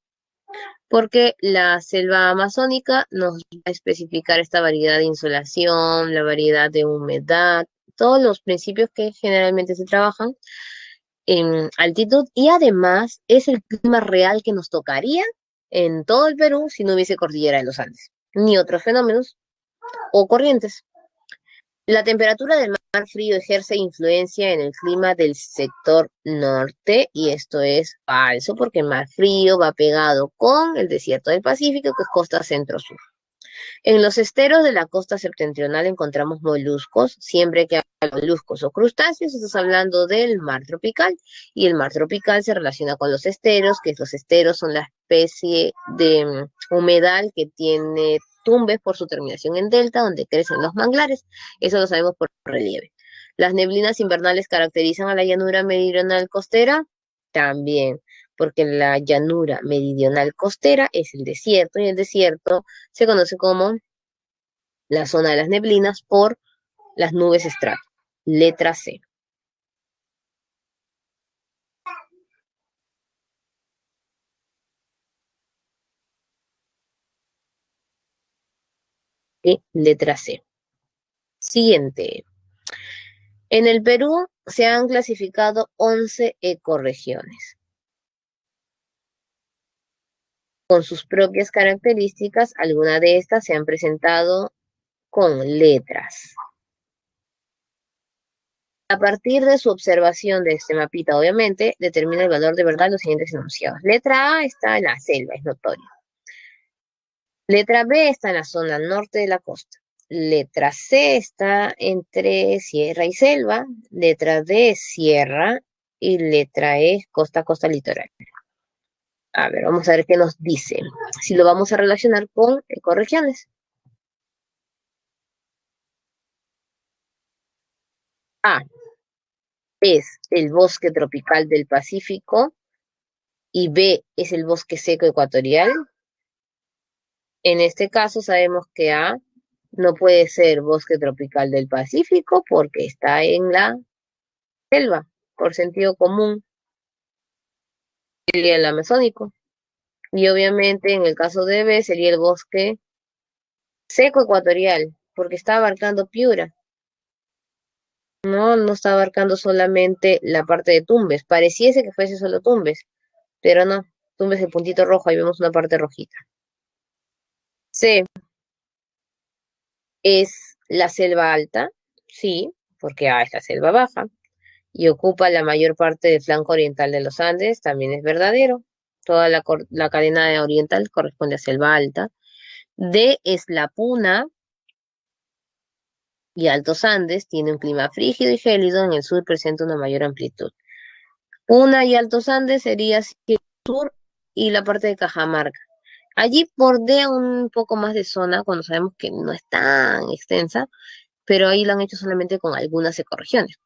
porque la selva amazónica nos va a especificar esta variedad de insolación, la variedad de humedad, todos los principios que generalmente se trabajan en altitud y además es el clima real que nos tocaría en todo el Perú si no hubiese cordillera de los Andes, ni otros fenómenos o corrientes. La temperatura del mar frío ejerce influencia en el clima del sector norte y esto es falso porque el mar frío va pegado con el desierto del Pacífico, que es costa centro-sur. En los esteros de la costa septentrional encontramos moluscos. Siempre que hay moluscos o crustáceos, estás hablando del mar tropical. Y el mar tropical se relaciona con los esteros, que los esteros son la especie de humedal que tiene tumbes por su terminación en delta, donde crecen los manglares. Eso lo sabemos por relieve. Las neblinas invernales caracterizan a la llanura meridional costera también, porque la llanura meridional costera es el desierto y el desierto se conoce como la zona de las neblinas por las nubes estrato. Letra C. Letra C. Siguiente. En el Perú se han clasificado 11 ecorregiones con sus propias características. Algunas de estas se han presentado con letras. A partir de su observación de este mapita, obviamente, determina el valor de verdad de los siguientes enunciados. Letra A está en la selva, es notorio. Letra B está en la zona norte de la costa. Letra C está entre sierra y selva. Letra D es sierra. Y letra E es costa, costa litoral. A ver, vamos a ver qué nos dice. Si lo vamos a relacionar con ecorregiones. A es el bosque tropical del Pacífico y B es el bosque seco ecuatorial. En este caso sabemos que A no puede ser bosque tropical del Pacífico porque está en la selva, por sentido común, sería el amazónico. Y obviamente en el caso de B sería el bosque seco ecuatorial, porque está abarcando Piura. No está abarcando solamente la parte de Tumbes. Pareciese que fuese solo Tumbes, pero no. Tumbes el puntito rojo, ahí vemos una parte rojita. C es la selva alta, sí, porque A es la selva baja, y ocupa la mayor parte del flanco oriental de los Andes, también es verdadero. Toda la cadena oriental corresponde a selva alta. D es la Puna y Altos Andes, tiene un clima frígido y gélido, en el sur presenta una mayor amplitud. Puna y Altos Andes sería el sur y la parte de Cajamarca. Allí bordea un poco más de zona cuando sabemos que no es tan extensa, pero ahí lo han hecho solamente con algunas ecorregiones.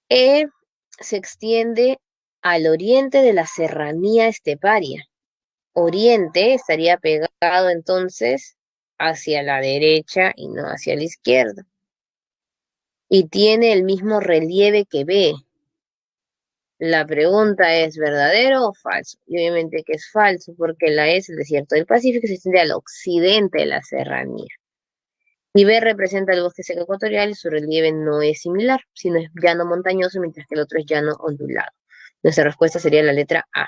E se extiende al oriente de la serranía esteparia. Oriente estaría pegado entonces hacia la derecha y no hacia la izquierda. Y tiene el mismo relieve que B. La pregunta es, ¿verdadero o falso? Y obviamente que es falso, porque la es el desierto del Pacífico, se extiende al occidente de la serranía. Y B representa el bosque seco ecuatorial y su relieve no es similar, sino es llano montañoso, mientras que el otro es llano ondulado. Nuestra respuesta sería la letra A.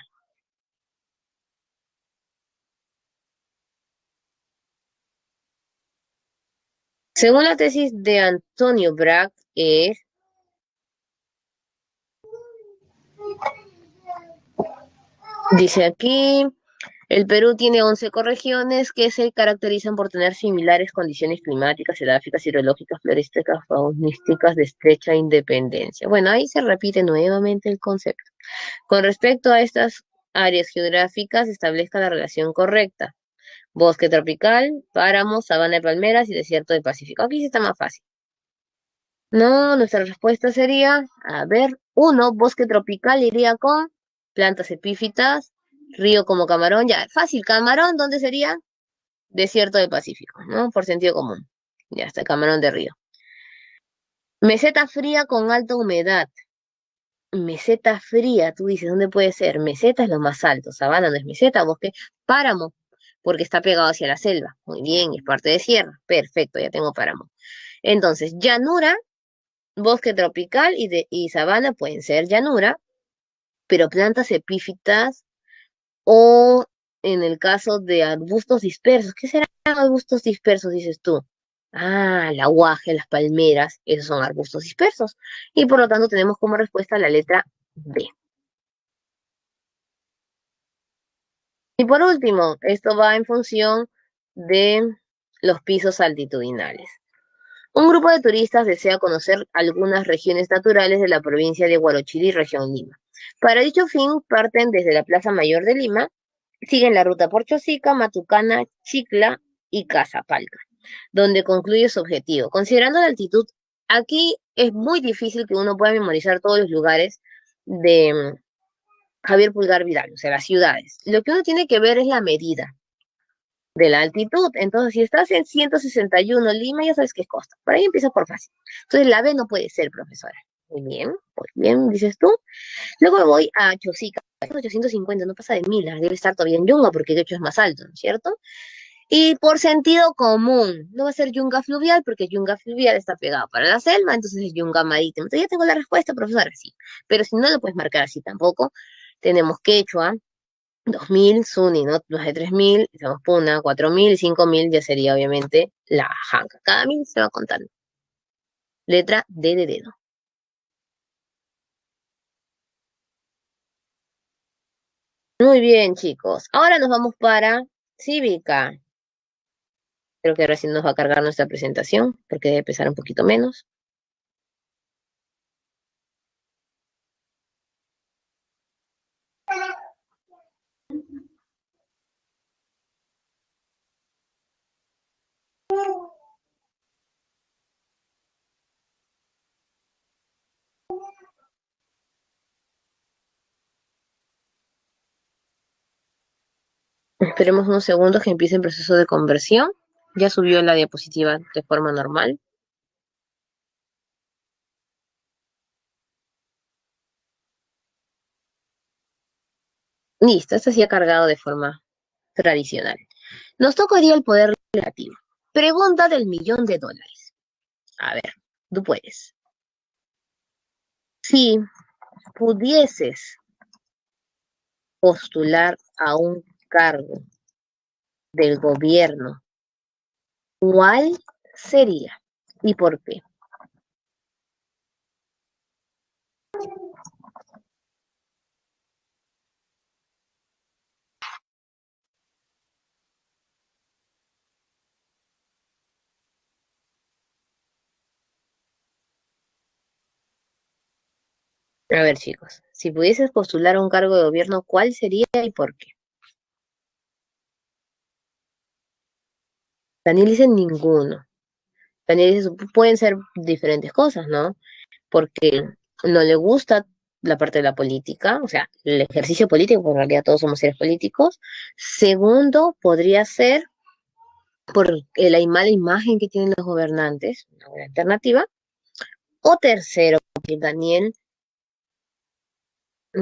Según la tesis de Antonio Bragg, dice aquí, el Perú tiene 11 ecorregiones que se caracterizan por tener similares condiciones climáticas, edáficas, hidrológicas, florísticas, faunísticas de estrecha independencia. Bueno, ahí se repite nuevamente el concepto. Con respecto a estas áreas geográficas, establezca la relación correcta. Bosque tropical, páramo, sabana de palmeras y desierto del Pacífico. Aquí sí está más fácil. No, nuestra respuesta sería, a ver, uno, bosque tropical iría con plantas epífitas, río como camarón, ya, fácil, camarón, ¿dónde sería? Desierto del Pacífico, ¿no? Por sentido común. Ya está, camarón de río. Meseta fría con alta humedad. Meseta fría, tú dices, ¿dónde puede ser? Meseta es lo más alto, sabana no es meseta, bosque, páramo, porque está pegado hacia la selva. Muy bien, es parte de sierra. Perfecto, ya tengo páramo. Entonces, llanura, bosque tropical y sabana pueden ser llanura, pero plantas epífitas o en el caso de arbustos dispersos. ¿Qué serán arbustos dispersos, dices tú? Ah, la guaje, las palmeras, esos son arbustos dispersos. Y por lo tanto tenemos como respuesta la letra B. Y por último, esto va en función de los pisos altitudinales. Un grupo de turistas desea conocer algunas regiones naturales de la provincia de Huarochirí, región Lima. Para dicho fin, parten desde la Plaza Mayor de Lima, siguen la ruta por Chosica, Matucana, Chicla y Casapalca, donde concluye su objetivo. Considerando la altitud, aquí es muy difícil que uno pueda memorizar todos los lugares de Javier Pulgar Vidal, o sea, las ciudades. Lo que uno tiene que ver es la medida de la altitud. Entonces, si estás en 161 Lima, ya sabes qué es costa. Por ahí empieza por fácil. Entonces, la B no puede ser, profesora. Muy bien, dices tú. Luego me voy a Chosica. 850, no pasa de 1000, debe estar todavía en Yunga porque de hecho es más alto, ¿no es cierto? Y por sentido común, no va a ser Yunga fluvial porque Yunga fluvial está pegado para la selva, entonces es Yunga marítimo. Entonces ya tengo la respuesta, profesora, sí. Pero si no lo puedes marcar así tampoco, tenemos Quechua, 2000, Suni, ¿no? Más de 3000, tenemos Puna, 4000 y 5000 ya sería obviamente la Janca. Cada 1000 se va contando. Letra D de dedo. Muy bien, chicos. Ahora nos vamos para Cívica. Creo que recién nos va a cargar nuestra presentación porque debe pesar un poquito menos. Esperemos unos segundos que empiece el proceso de conversión. Ya subió la diapositiva de forma normal. Listo, esto sí ha cargado de forma tradicional. Nos tocaría el poder legislativo. Pregunta del $1.000.000. A ver, tú puedes. Si pudieses postular a un cargo del gobierno, ¿cuál sería y por qué? A ver, chicos, si pudieses postular a un cargo de gobierno, ¿cuál sería y por qué? Daniel dice ninguno. Daniel dice, pueden ser diferentes cosas, ¿no? Porque no le gusta la parte de la política, o sea, el ejercicio político, porque en realidad todos somos seres políticos. Segundo, podría ser por la mala imagen que tienen los gobernantes, una buena alternativa. O tercero, que Daniel,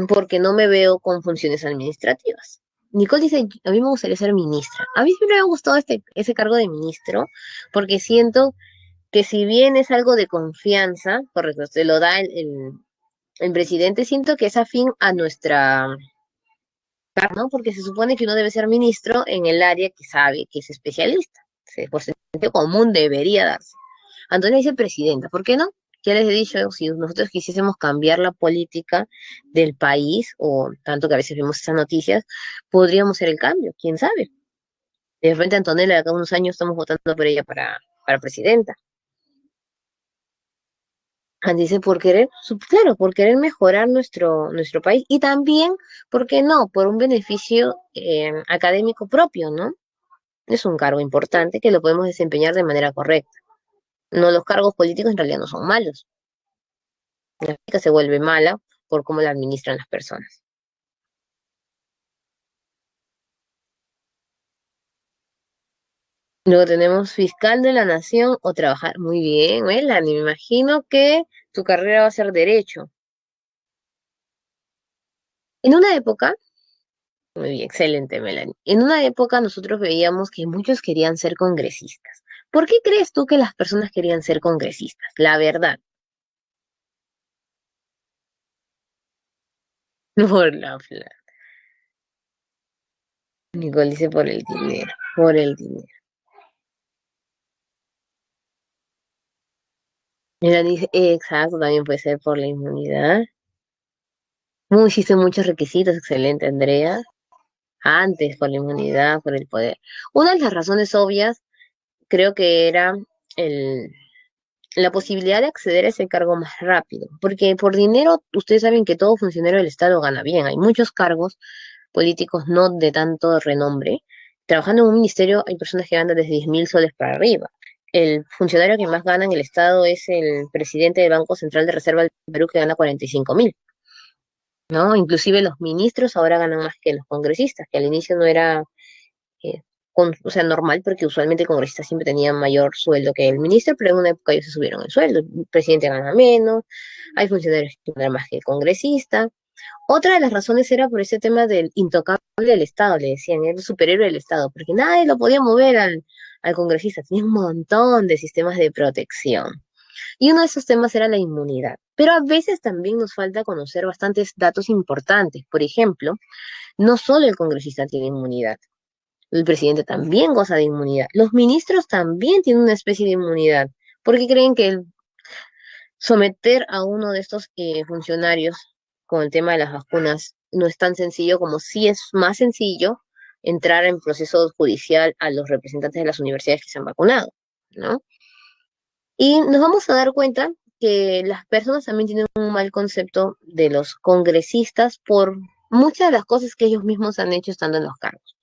porque no me veo con funciones administrativas. Nicole dice, a mí me gustaría ser ministra. A mí siempre me ha gustado ese cargo de ministro, porque siento que si bien es algo de confianza, correcto, se lo da el presidente, siento que es afín a nuestra, ¿no? Porque se supone que uno debe ser ministro en el área que sabe, que es especialista. Sí, por sentido común debería darse. Antonio dice presidenta, ¿por qué no? Ya les he dicho, si nosotros quisiésemos cambiar la política del país, o tanto que a veces vemos esas noticias, podríamos hacer el cambio, quién sabe. De repente Antonella, de acá a unos años estamos votando por ella para presidenta. Dice por querer, claro, por querer mejorar nuestro país y también, ¿por qué no? Por un beneficio académico propio, ¿no? Es un cargo importante que lo podemos desempeñar de manera correcta. No, los cargos políticos en realidad no son malos. La política se vuelve mala por cómo la administran las personas. Luego tenemos fiscal de la nación o trabajar. Muy bien, Melanie, me imagino que tu carrera va a ser derecho. En una época, muy bien, excelente, Melanie. En una época nosotros veíamos que muchos querían ser congresistas. ¿Por qué crees tú que las personas querían ser congresistas? La verdad. Por la plata. Nicole dice por el dinero, por el dinero. Melanie dice, exacto, también puede ser por la inmunidad. Hiciste muchos requisitos, excelente, Andrea. Antes, por la inmunidad, por el poder. Una de las razones obvias creo que era el, la posibilidad de acceder a ese cargo más rápido, porque por dinero ustedes saben que todo funcionario del Estado gana bien, hay muchos cargos políticos no de tanto renombre. Trabajando en un ministerio hay personas que ganan desde 10.000 soles para arriba. El funcionario que más gana en el Estado es el presidente del Banco Central de Reserva del Perú, que gana 45.000, ¿no? Inclusive los ministros ahora ganan más que los congresistas, que al inicio no era o sea, normal, porque usualmente el congresista siempre tenía mayor sueldo que el ministro, pero en una época ellos se subieron el sueldo. El presidente gana menos, hay funcionarios que ganan más que el congresista. Otra de las razones era por ese tema del intocable del Estado, le decían, era el superhéroe del Estado, porque nadie lo podía mover al congresista, tenía un montón de sistemas de protección. Y uno de esos temas era la inmunidad. Pero a veces también nos falta conocer bastantes datos importantes. Por ejemplo, no solo el congresista tiene inmunidad, el presidente también goza de inmunidad. Los ministros también tienen una especie de inmunidad. ¿Por qué creen que el someter a uno de estos funcionarios con el tema de las vacunas no es tan sencillo como si es más sencillo entrar en proceso judicial a los representantes de las universidades que se han vacunado, ¿no? Y nos vamos a dar cuenta que las personas también tienen un mal concepto de los congresistas por muchas de las cosas que ellos mismos han hecho estando en los cargos.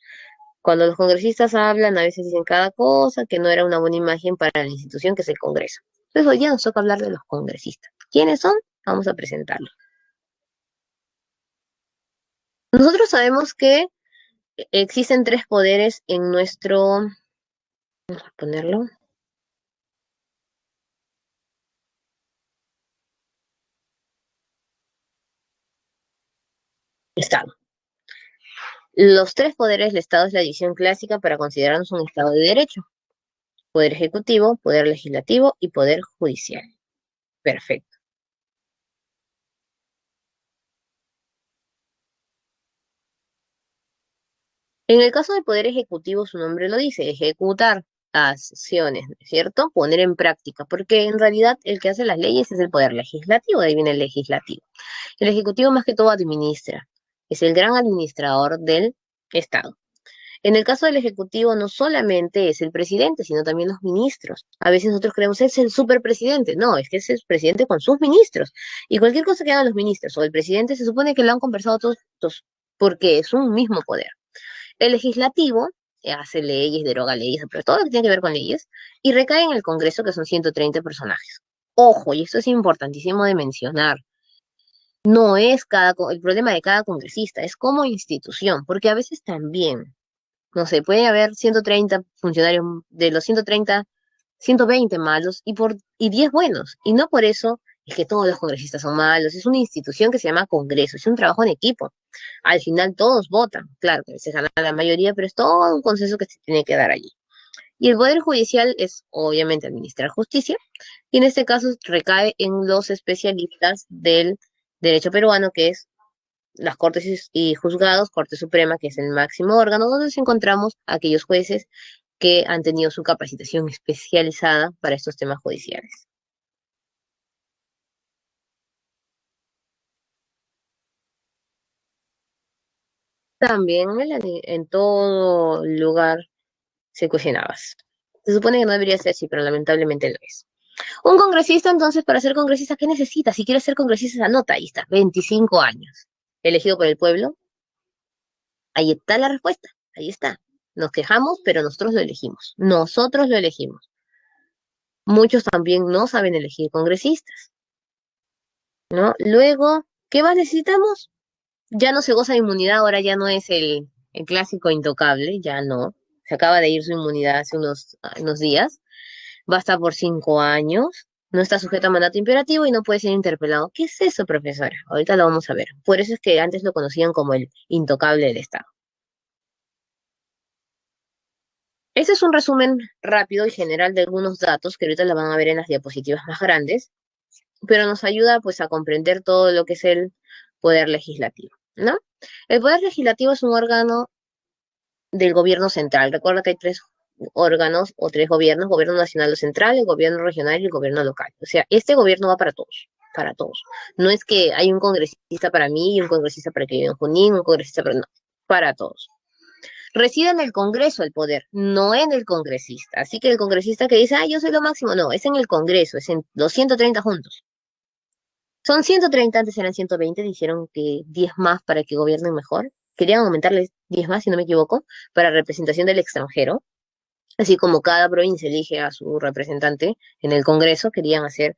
Cuando los congresistas hablan, a veces dicen cada cosa, que no era una buena imagen para la institución que es el Congreso. Entonces hoy ya nos toca hablar de los congresistas. ¿Quiénes son? Vamos a presentarlos. Nosotros sabemos que existen tres poderes en nuestro, vamos a ponerlo, Estado. Los tres poderes del Estado es la división clásica para considerarnos un Estado de derecho. Poder ejecutivo, poder legislativo y poder judicial. Perfecto. En el caso del poder ejecutivo, su nombre lo dice, ejecutar acciones, ¿no es cierto? Poner en práctica, porque en realidad el que hace las leyes es el poder legislativo, de ahí viene el legislativo. El ejecutivo más que todo administra, es el gran administrador del Estado. En el caso del ejecutivo no solamente es el presidente, sino también los ministros. A veces nosotros creemos es el superpresidente, no, es que es el presidente con sus ministros. Y cualquier cosa que hagan los ministros o el presidente se supone que lo han conversado todos, porque es un mismo poder. El legislativo hace leyes, deroga leyes, pero todo lo que tiene que ver con leyes, y recae en el Congreso, que son 130 personajes. Ojo, y esto es importantísimo de mencionar, no es el problema de cada congresista, es como institución, porque a veces también, no sé, puede haber 130 funcionarios, de los 130, 120 malos y 10 buenos, y no por eso es que todos los congresistas son malos, es una institución que se llama Congreso, es un trabajo en equipo. Al final todos votan, claro que se gana la mayoría, pero es todo un consenso que se tiene que dar allí. Y el Poder Judicial es obviamente administrar justicia, y en este caso recae en los especialistas del derecho peruano, que es las Cortes y Juzgados, Corte Suprema, que es el máximo órgano, donde nos encontramos aquellos jueces que han tenido su capacitación especializada para estos temas judiciales. También, Melanie, en todo lugar se cocinabas. Se supone que no debería ser así, pero lamentablemente lo es. Un congresista, entonces, para ser congresista, ¿qué necesita? Si quieres ser congresista, anota, ahí está, 25 años. Elegido por el pueblo, ahí está la respuesta, ahí está. Nos quejamos, pero nosotros lo elegimos. Nosotros lo elegimos. Muchos también no saben elegir congresistas, ¿no? Luego, ¿qué más necesitamos? Ya no se goza de inmunidad, ahora ya no es el clásico intocable, ya no. Se acaba de ir su inmunidad hace unos días. Va a estar por 5 años. No está sujeto a mandato imperativo y no puede ser interpelado. ¿Qué es eso, profesora? Ahorita lo vamos a ver. Por eso es que antes lo conocían como el intocable del Estado. Este es un resumen rápido y general de algunos datos que ahorita lo van a ver en las diapositivas más grandes, pero nos ayuda pues a comprender todo lo que es el poder legislativo, ¿no? El poder legislativo es un órgano del gobierno central. Recuerda que hay tres órganos o tres gobiernos: gobierno nacional o central, el gobierno regional y el gobierno local. O sea, este gobierno va para todos, para todos. No es que hay un congresista para mí y un congresista para que viva en Junín, un congresista para... No, para todos. Reside en el Congreso el poder, no en el congresista. Así que el congresista que dice, ah, yo soy lo máximo, no, es en el Congreso, es en los 130 juntos. Son 130, antes eran 120, dijeron que 10 más para que gobiernen mejor. Querían aumentarles 10 más, si no me equivoco, para representación del extranjero. Así como cada provincia elige a su representante en el Congreso, querían hacer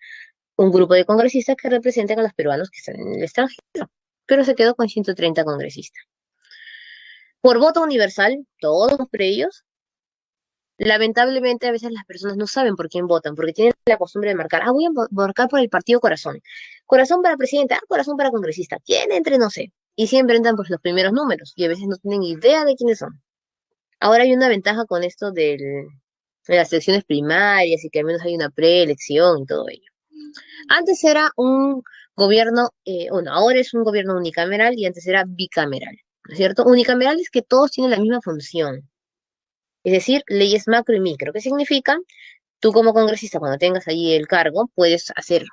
un grupo de congresistas que representen a los peruanos que están en el extranjero. Pero se quedó con 130 congresistas. Por voto universal, todos por ellos. Lamentablemente, a veces las personas no saben por quién votan, porque tienen la costumbre de marcar, ah, voy a marcar por el partido Corazón. Corazón para presidente, ah, Corazón para congresista. ¿Quién entre? No sé. Y siempre entran por los primeros números, y a veces no tienen idea de quiénes son. Ahora hay una ventaja con esto de las elecciones primarias y que al menos hay una preelección y todo ello. Antes era un gobierno, bueno, ahora es un gobierno unicameral y antes era bicameral, ¿no es cierto? Unicameral es que todos tienen la misma función, es decir, leyes macro y micro. ¿Qué significa? Tú como congresista, cuando tengas allí el cargo, puedes hacer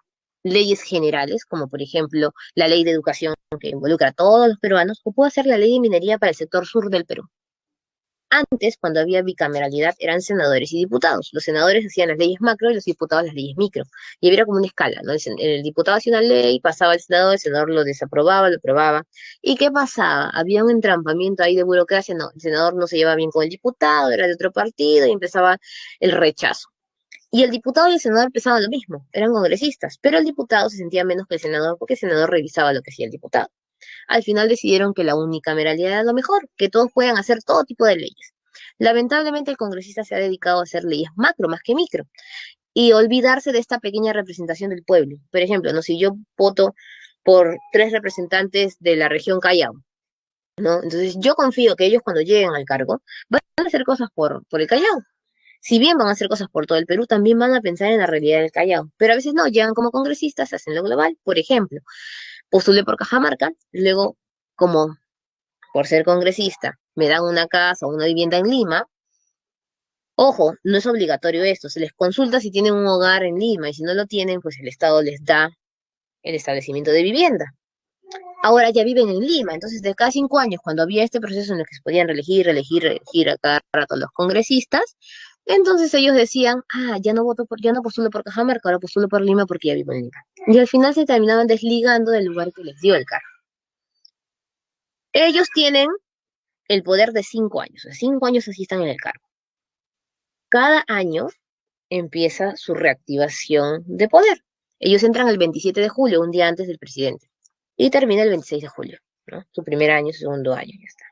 leyes generales, como por ejemplo la ley de educación que involucra a todos los peruanos, o puedo hacer la ley de minería para el sector sur del Perú. Antes, cuando había bicameralidad, eran senadores y diputados. Los senadores hacían las leyes macro y los diputados las leyes micro. Y había como una escala, ¿no? El diputado hacía una ley, pasaba al senador, el senador lo desaprobaba, lo aprobaba. ¿Y qué pasaba? Había un entrampamiento ahí de burocracia, no, el senador no se llevaba bien con el diputado, era de otro partido y empezaba el rechazo. Y el diputado y el senador pensaban lo mismo, eran congresistas, pero el diputado se sentía menos que el senador porque el senador revisaba lo que hacía el diputado. Al final decidieron que la unicameralidad era lo mejor, que todos puedan hacer todo tipo de leyes. Lamentablemente el congresista se ha dedicado a hacer leyes macro más que micro y olvidarse de esta pequeña representación del pueblo. Por ejemplo, no, si yo voto por tres representantes de la región Callao, ¿no? Entonces yo confío que ellos cuando lleguen al cargo van a hacer cosas por el Callao. Si bien van a hacer cosas por todo el Perú, también van a pensar en la realidad del Callao. Pero a veces no, llegan como congresistas, hacen lo global. Por ejemplo, postulé por Cajamarca, luego, como por ser congresista, me dan una casa o una vivienda en Lima. Ojo, no es obligatorio esto, se les consulta si tienen un hogar en Lima y si no lo tienen, pues el Estado les da el establecimiento de vivienda. Ahora ya viven en Lima, entonces de cada 5 años, cuando había este proceso en el que se podían reelegir a cada rato los congresistas, entonces ellos decían, ah, ya no postulo por Cajamarca, ahora postulo por Lima porque ya vivo en Lima. Y al final se terminaban desligando del lugar que les dio el cargo. Ellos tienen el poder de 5 años. O sea, 5 años así están en el cargo. Cada año empieza su reactivación de poder. Ellos entran el 27 de julio, un día antes del presidente, y termina el 26 de julio, ¿no? Su primer año, su segundo año, ya está.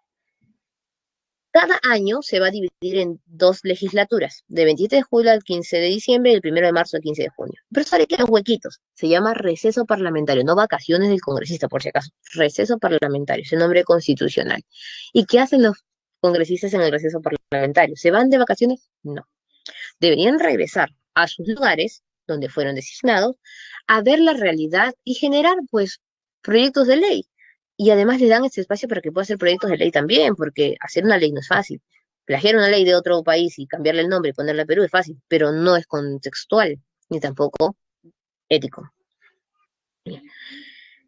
Cada año se va a dividir en dos legislaturas, de 27 de julio al 15 de diciembre y el 1 de marzo al 15 de junio. Pero solo quedan huequitos. Se llama receso parlamentario, no vacaciones del congresista, por si acaso. Receso parlamentario, ese nombre constitucional. ¿Y qué hacen los congresistas en el receso parlamentario? ¿Se van de vacaciones? No. Deberían regresar a sus lugares donde fueron designados a ver la realidad y generar, pues, proyectos de ley. Y además le dan ese espacio para que pueda hacer proyectos de ley también, porque hacer una ley no es fácil. Plagiar una ley de otro país y cambiarle el nombre y ponerle a Perú es fácil, pero no es contextual, ni tampoco ético.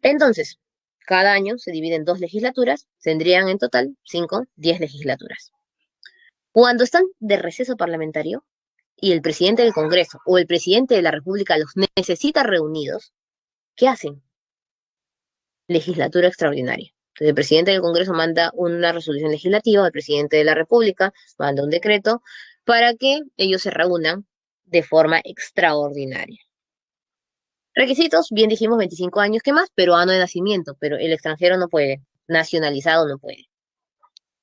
Entonces, cada año se divide en dos legislaturas, tendrían en total 5, 10 legislaturas. Cuando están de receso parlamentario, y el presidente del Congreso o el presidente de la República los necesita reunidos, ¿qué hacen? Legislatura extraordinaria. Entonces, el presidente del Congreso manda una resolución legislativa, el presidente de la República manda un decreto para que ellos se reúnan de forma extraordinaria. Requisitos, bien dijimos 25 años, ¿qué más? Peruano de nacimiento, pero el extranjero no puede, nacionalizado no puede.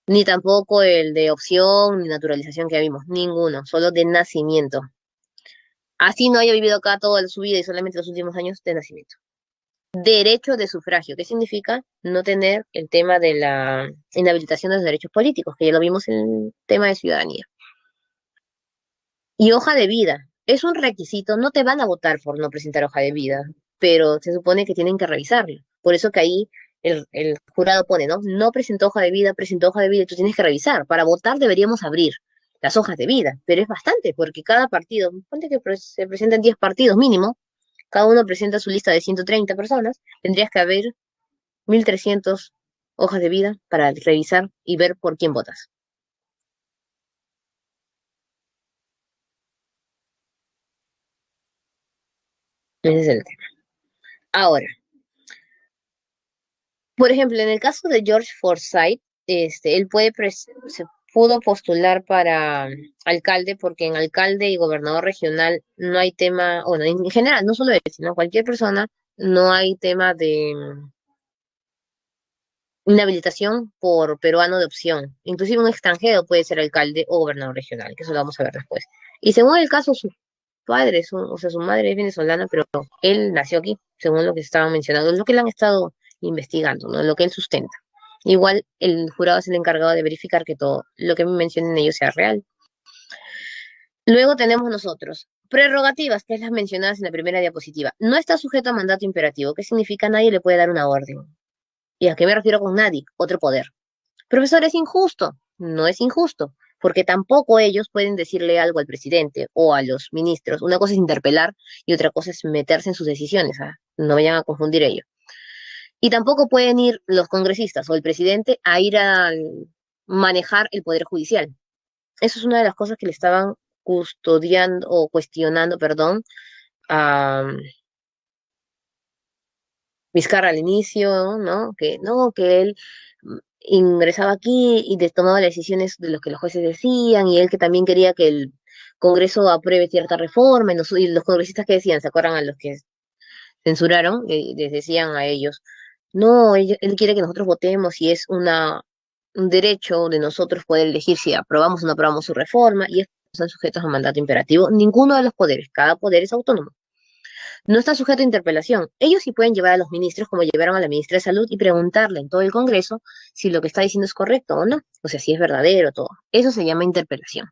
Ni tampoco el de opción ni naturalización que ya vimos, ninguno, solo de nacimiento. Así no haya vivido acá toda su vida y solamente los últimos años de nacimiento. Derecho de sufragio, ¿qué significa? No tener el tema de la inhabilitación de los derechos políticos, que ya lo vimos en el tema de ciudadanía. Y hoja de vida, es un requisito, no te van a votar por no presentar hoja de vida, pero se supone que tienen que revisarlo. Por eso que ahí el jurado pone, ¿no? No presentó hoja de vida, tú tienes que revisar. Para votar deberíamos abrir las hojas de vida, pero es bastante, porque cada partido, ponte que se presentan 10 partidos mínimo, cada uno presenta su lista de 130 personas, tendrías que haber 1.300 hojas de vida para revisar y ver por quién votas. Ese es el tema. Ahora, por ejemplo, en el caso de George Forsyth, él se pudo postular para alcalde porque en alcalde y gobernador regional no hay tema, bueno, en general, no solo él, sino cualquier persona, no hay tema de inhabilitación por peruano de opción. Inclusive un extranjero puede ser alcalde o gobernador regional, que eso lo vamos a ver después. Y según el caso, sus padres, o sea, su madre es venezolana, pero él nació aquí, según lo que estaban mencionando, es lo que le han estado investigando, ¿no? Lo que él sustenta. Igual el jurado es el encargado de verificar que todo lo que mencionen ellos sea real. Luego tenemos nosotros. Prerrogativas, que es las mencionadas en la primera diapositiva. No está sujeto a mandato imperativo. ¿Qué significa? Nadie le puede dar una orden. ¿Y a qué me refiero con nadie? Otro poder. Profesor, es injusto. No es injusto, porque tampoco ellos pueden decirle algo al presidente o a los ministros. Una cosa es interpelar y otra cosa es meterse en sus decisiones. ¿Ah? No vayan a confundir ello. Y tampoco pueden ir los congresistas o el presidente a ir a manejar el poder judicial. Eso es una de las cosas que le estaban custodiando o cuestionando, perdón, a Vizcarra al inicio, ¿no? Que no, que él ingresaba aquí y tomaba las decisiones de lo que los jueces decían, y él que también quería que el Congreso apruebe cierta reforma, y los congresistas que decían, ¿se acuerdan a los que censuraron? Les decían a ellos, no, él quiere que nosotros votemos y es un derecho de nosotros poder elegir si aprobamos o no aprobamos su reforma, y estos están sujetos a mandato imperativo. Ninguno de los poderes, cada poder es autónomo. No está sujeto a interpelación. Ellos sí pueden llevar a los ministros, como llevaron a la ministra de Salud, y preguntarle en todo el Congreso si lo que está diciendo es correcto o no, o sea, si es verdadero todo. Eso se llama interpelación.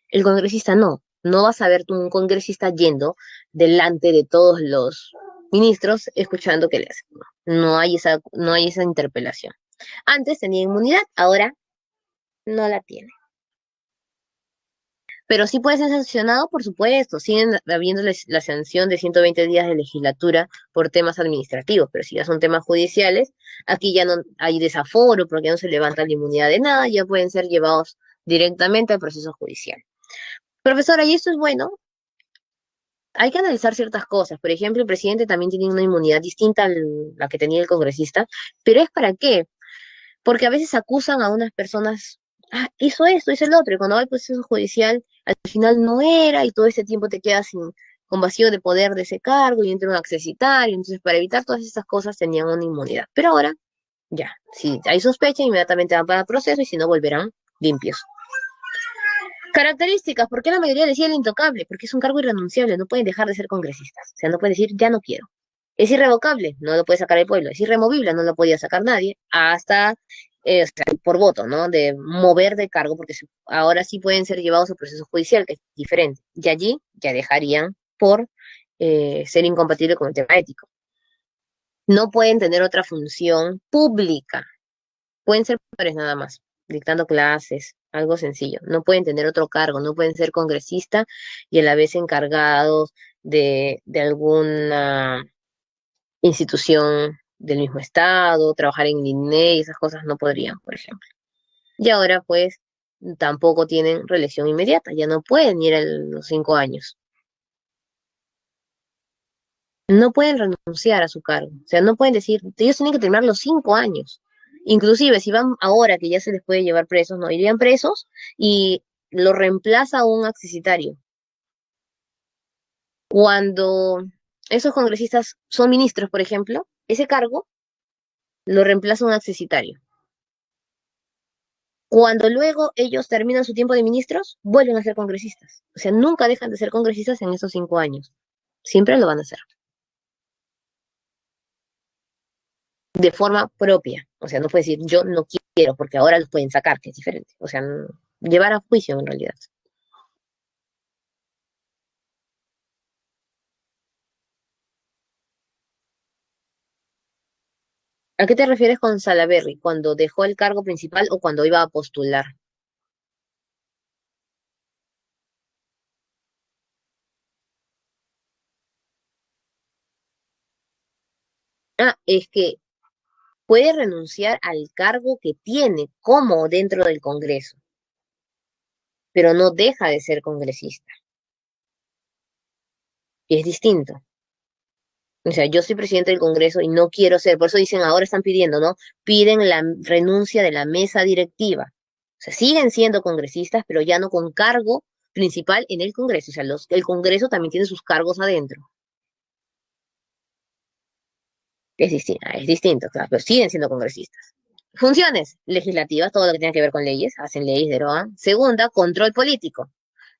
El congresista no. No vas a ver tú un congresista yendo delante de todos los ministros escuchando qué le hacen. No hay esa interpelación. Antes tenía inmunidad, ahora no la tiene. Pero sí puede ser sancionado, por supuesto. Siguen habiendo la sanción de 120 días de legislatura por temas administrativos, pero si ya son temas judiciales, aquí ya no hay desaforo porque no se levanta la inmunidad de nada, ya pueden ser llevados directamente al proceso judicial. Profesora, y esto es bueno. Hay que analizar ciertas cosas. Por ejemplo, el presidente también tiene una inmunidad distinta a la que tenía el congresista, pero ¿es para qué? porque a veces acusan a unas personas, ah, hizo esto, hizo el otro, y cuando va al proceso judicial, al final no era, y todo ese tiempo te quedas con vacío de poder de ese cargo, y entra un accesitario, entonces para evitar todas estas cosas tenían una inmunidad. Pero ahora, ya, si hay sospecha, inmediatamente van para el proceso, y si no, volverán limpios. Características, ¿por qué la mayoría decía el intocable? Porque es un cargo irrenunciable, no pueden dejar de ser congresistas, o sea, no pueden decir, ya no quiero. Es irrevocable, no lo puede sacar el pueblo. Es irremovible, no lo podía sacar nadie, hasta o sea, por voto, ¿no? De mover de cargo, porque ahora sí pueden ser llevados a proceso judicial, que es diferente. Y allí ya dejarían por ser incompatible con el tema ético. No pueden tener otra función pública. Pueden ser profesores nada más, dictando clases, algo sencillo. No pueden tener otro cargo, no pueden ser congresista y a la vez encargados de alguna institución del mismo estado, trabajar en INE, esas cosas no podrían, por ejemplo. Y ahora, pues, tampoco tienen reelección inmediata, ya no pueden ir a los 5 años. No pueden renunciar a su cargo. O sea, no pueden decir, ellos tienen que terminar los 5 años. Inclusive, si van ahora que ya se les puede llevar presos, no irían presos y lo reemplaza un accesitario. Cuando esos congresistas son ministros, por ejemplo, ese cargo lo reemplaza un accesitario. Cuando luego ellos terminan su tiempo de ministros, vuelven a ser congresistas. O sea, nunca dejan de ser congresistas en esos 5 años. Siempre lo van a hacer. De forma propia. O sea, no puede decir yo no quiero, porque ahora los pueden sacar, que es diferente. O sea, llevar a juicio en realidad. ¿A qué te refieres con Salaberry? ¿Cuando dejó el cargo principal o cuando iba a postular? Ah, es que puede renunciar al cargo que tiene como dentro del Congreso, pero no deja de ser congresista. Y es distinto. O sea, yo soy presidente del Congreso y no quiero ser, por eso dicen, ahora están pidiendo, ¿no? Piden la renuncia de la mesa directiva. O sea, siguen siendo congresistas, pero ya no con cargo principal en el Congreso. O sea, el Congreso también tiene sus cargos adentro. Es distinto, claro, pero siguen siendo congresistas. Funciones legislativas, todo lo que tenga que ver con leyes, hacen leyes, derogan. Segunda, control político.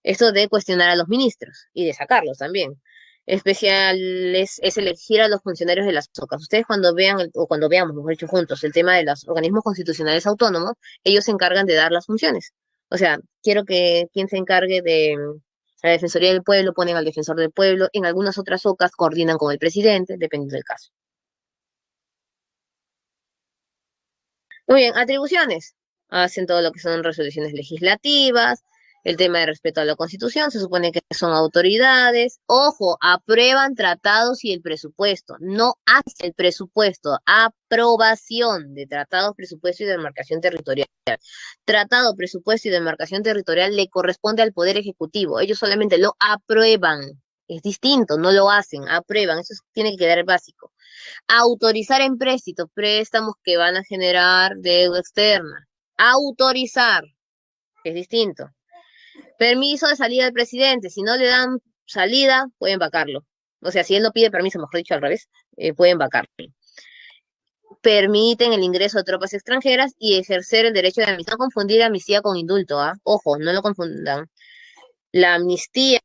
Esto de cuestionar a los ministros y de sacarlos también. Especial es elegir a los funcionarios de las OCAS. Ustedes cuando vean, o cuando veamos, mejor dicho, juntos, el tema de los organismos constitucionales autónomos, ellos se encargan de dar las funciones. O sea, quiero que quien se encargue de la Defensoría del Pueblo, ponen al defensor del pueblo. En algunas otras OCAS coordinan con el presidente, dependiendo del caso. Muy bien, atribuciones. Hacen todo lo que son resoluciones legislativas, el tema de respeto a la Constitución, se supone que son autoridades. Ojo, aprueban tratados y el presupuesto. No hace el presupuesto, aprobación de tratados, presupuesto y demarcación territorial. Tratado, presupuesto y demarcación territorial le corresponde al Poder Ejecutivo. Ellos solamente lo aprueban. Es distinto, no lo hacen, aprueban. Eso tiene que quedar básico. Autorizar empréstitos, préstamos que van a generar deuda externa. Autorizar, que es distinto. Permiso de salida del presidente. Si no le dan salida, pueden vacarlo. O sea, si él no pide permiso, mejor dicho al revés, pueden vacarlo. Permiten el ingreso de tropas extranjeras y ejercer el derecho de amnistía. No confundir amnistía con indulto, ¿ah? Ojo, no lo confundan. La amnistía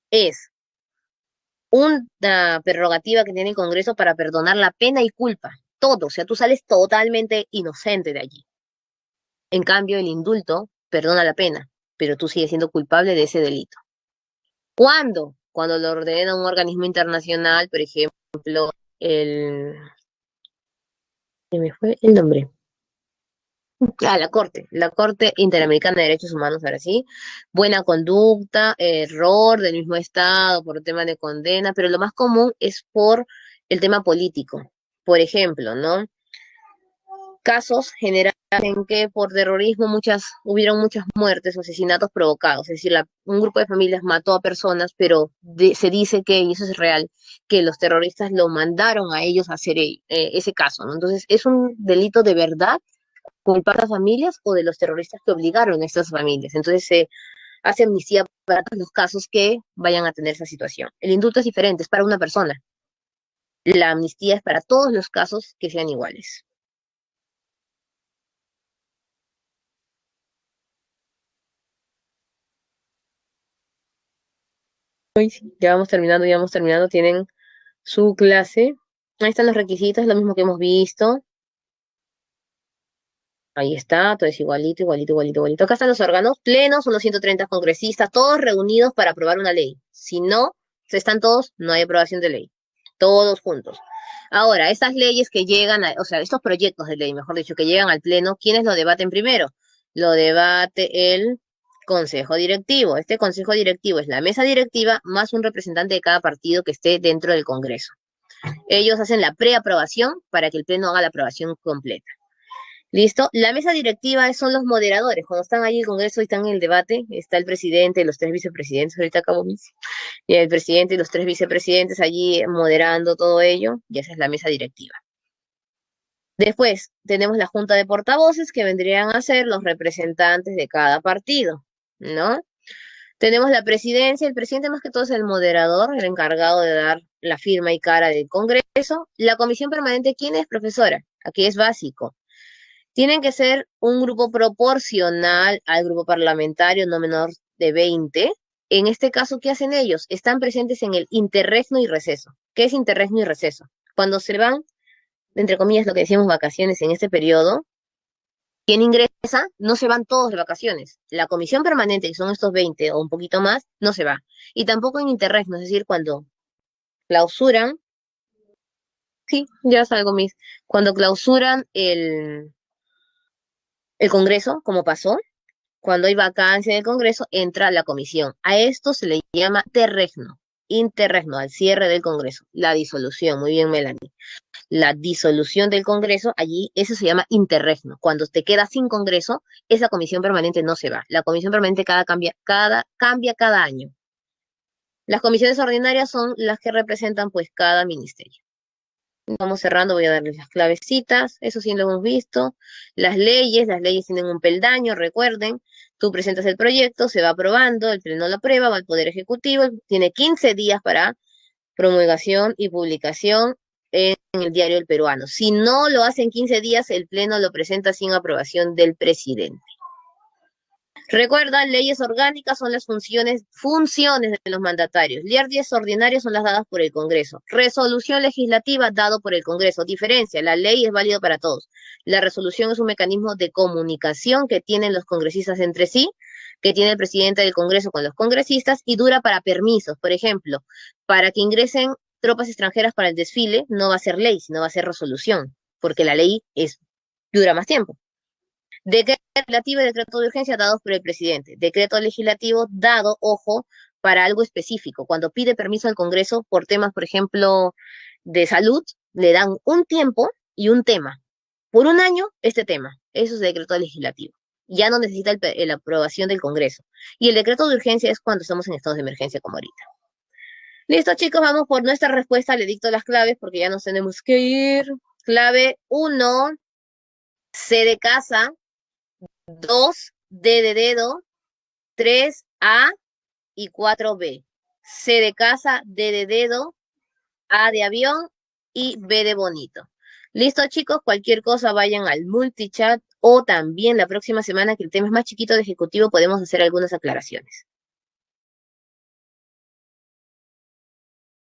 es una prerrogativa que tiene el Congreso para perdonar la pena y culpa. Todo, o sea, tú sales totalmente inocente de allí. En cambio, el indulto perdona la pena, pero tú sigues siendo culpable de ese delito. ¿Cuándo? Cuando lo ordena un organismo internacional, por ejemplo, el... ¿Se me fue el nombre? Ah, la Corte Interamericana de Derechos Humanos, ahora sí. Buena conducta, error del mismo Estado por tema de condena, pero lo más común es por el tema político. Por ejemplo, ¿no? Casos generales en que por terrorismo hubieron muchas muertes o asesinatos provocados. Es decir, un grupo de familias mató a personas, pero se dice que, y eso es real, que los terroristas lo mandaron a ellos a hacer ese caso, ¿no? Entonces, ¿es un delito de verdad culpar a las familias o de los terroristas que obligaron a estas familias? Entonces, se hace amnistía para todos los casos que vayan a tener esa situación. El indulto es diferente, es para una persona. La amnistía es para todos los casos que sean iguales. Ay, sí, ya vamos terminando, tienen su clase. Ahí están los requisitos, lo mismo que hemos visto. Ahí está, todo es igualito, igualito, igualito, igualito. Acá están los órganos plenos, son los 130 congresistas, todos reunidos para aprobar una ley. Si no, se están todos, no hay aprobación de ley. Todos juntos. Ahora, estas leyes que llegan, o sea, estos proyectos de ley, mejor dicho, que llegan al pleno, ¿quiénes lo debaten primero? Lo debate el consejo directivo. Este consejo directivo es la mesa directiva más un representante de cada partido que esté dentro del Congreso. Ellos hacen la preaprobación para que el pleno haga la aprobación completa. ¿Listo? La mesa directiva son los moderadores. Cuando están ahí en el Congreso y están en el debate, está el presidente y los tres vicepresidentes. Ahorita acabo mis. Y el presidente y los tres vicepresidentes allí moderando todo ello. Y esa es la mesa directiva. Después tenemos la junta de portavoces que vendrían a ser los representantes de cada partido, ¿no? Tenemos la presidencia, el presidente más que todo es el moderador, el encargado de dar la firma y cara del Congreso. La comisión permanente, ¿quién es, profesora? Aquí es básico. Tienen que ser un grupo proporcional al grupo parlamentario, no menor de 20. En este caso, ¿qué hacen ellos? Están presentes en el interregno y receso. ¿Qué es interregno y receso? Cuando se van, entre comillas, lo que decíamos vacaciones en este periodo, quien ingresa, no se van todos de vacaciones. La comisión permanente, que son estos 20 o un poquito más, no se va. Y tampoco en interregno, es decir, cuando clausuran, sí, ya salgo mis, cuando clausuran el Congreso, como pasó, cuando hay vacancia en el Congreso, entra la comisión. A esto se le llama interregno, al cierre del Congreso. La disolución, muy bien, Melanie. La disolución del Congreso, allí, eso se llama interregno. Cuando te quedas sin Congreso, esa comisión permanente no se va. La comisión permanente cambia cada año. Las comisiones ordinarias son las que representan, pues, cada ministerio. Vamos cerrando, voy a darles las clavecitas, eso sí lo hemos visto. Las leyes tienen un peldaño, recuerden, tú presentas el proyecto, se va aprobando, el pleno lo aprueba, va al Poder Ejecutivo, tiene 15 días para promulgación y publicación en el diario El Peruano. Si no lo hace en 15 días, el pleno lo presenta sin aprobación del presidente. Recuerda, leyes orgánicas son las funciones de los mandatarios. Leyes ordinarias son las dadas por el Congreso. Resolución legislativa dado por el Congreso. Diferencia, la ley es válida para todos. La resolución es un mecanismo de comunicación que tienen los congresistas entre sí, que tiene el presidente del Congreso con los congresistas y dura para permisos. Por ejemplo, para que ingresen tropas extranjeras para el desfile, no va a ser ley, sino va a ser resolución, porque la ley dura más tiempo. Decreto legislativo y decreto de urgencia dados por el presidente. Decreto legislativo dado, ojo, para algo específico. Cuando pide permiso al Congreso por temas, por ejemplo, de salud, le dan un tiempo y un tema. Por un año, este tema. Eso es decreto legislativo. Ya no necesita la aprobación del Congreso. Y el decreto de urgencia es cuando estamos en estados de emergencia como ahorita. Listo, chicos, vamos por nuestra respuesta. Le dicto las claves porque ya nos tenemos que ir. Clave 1, C de casa. 2, D de dedo, 3, A y 4, B. C de casa, D de dedo, A de avión y B de bonito. Listo, chicos, cualquier cosa vayan al multichat o también la próxima semana, que el tema es más chiquito de ejecutivo, podemos hacer algunas aclaraciones.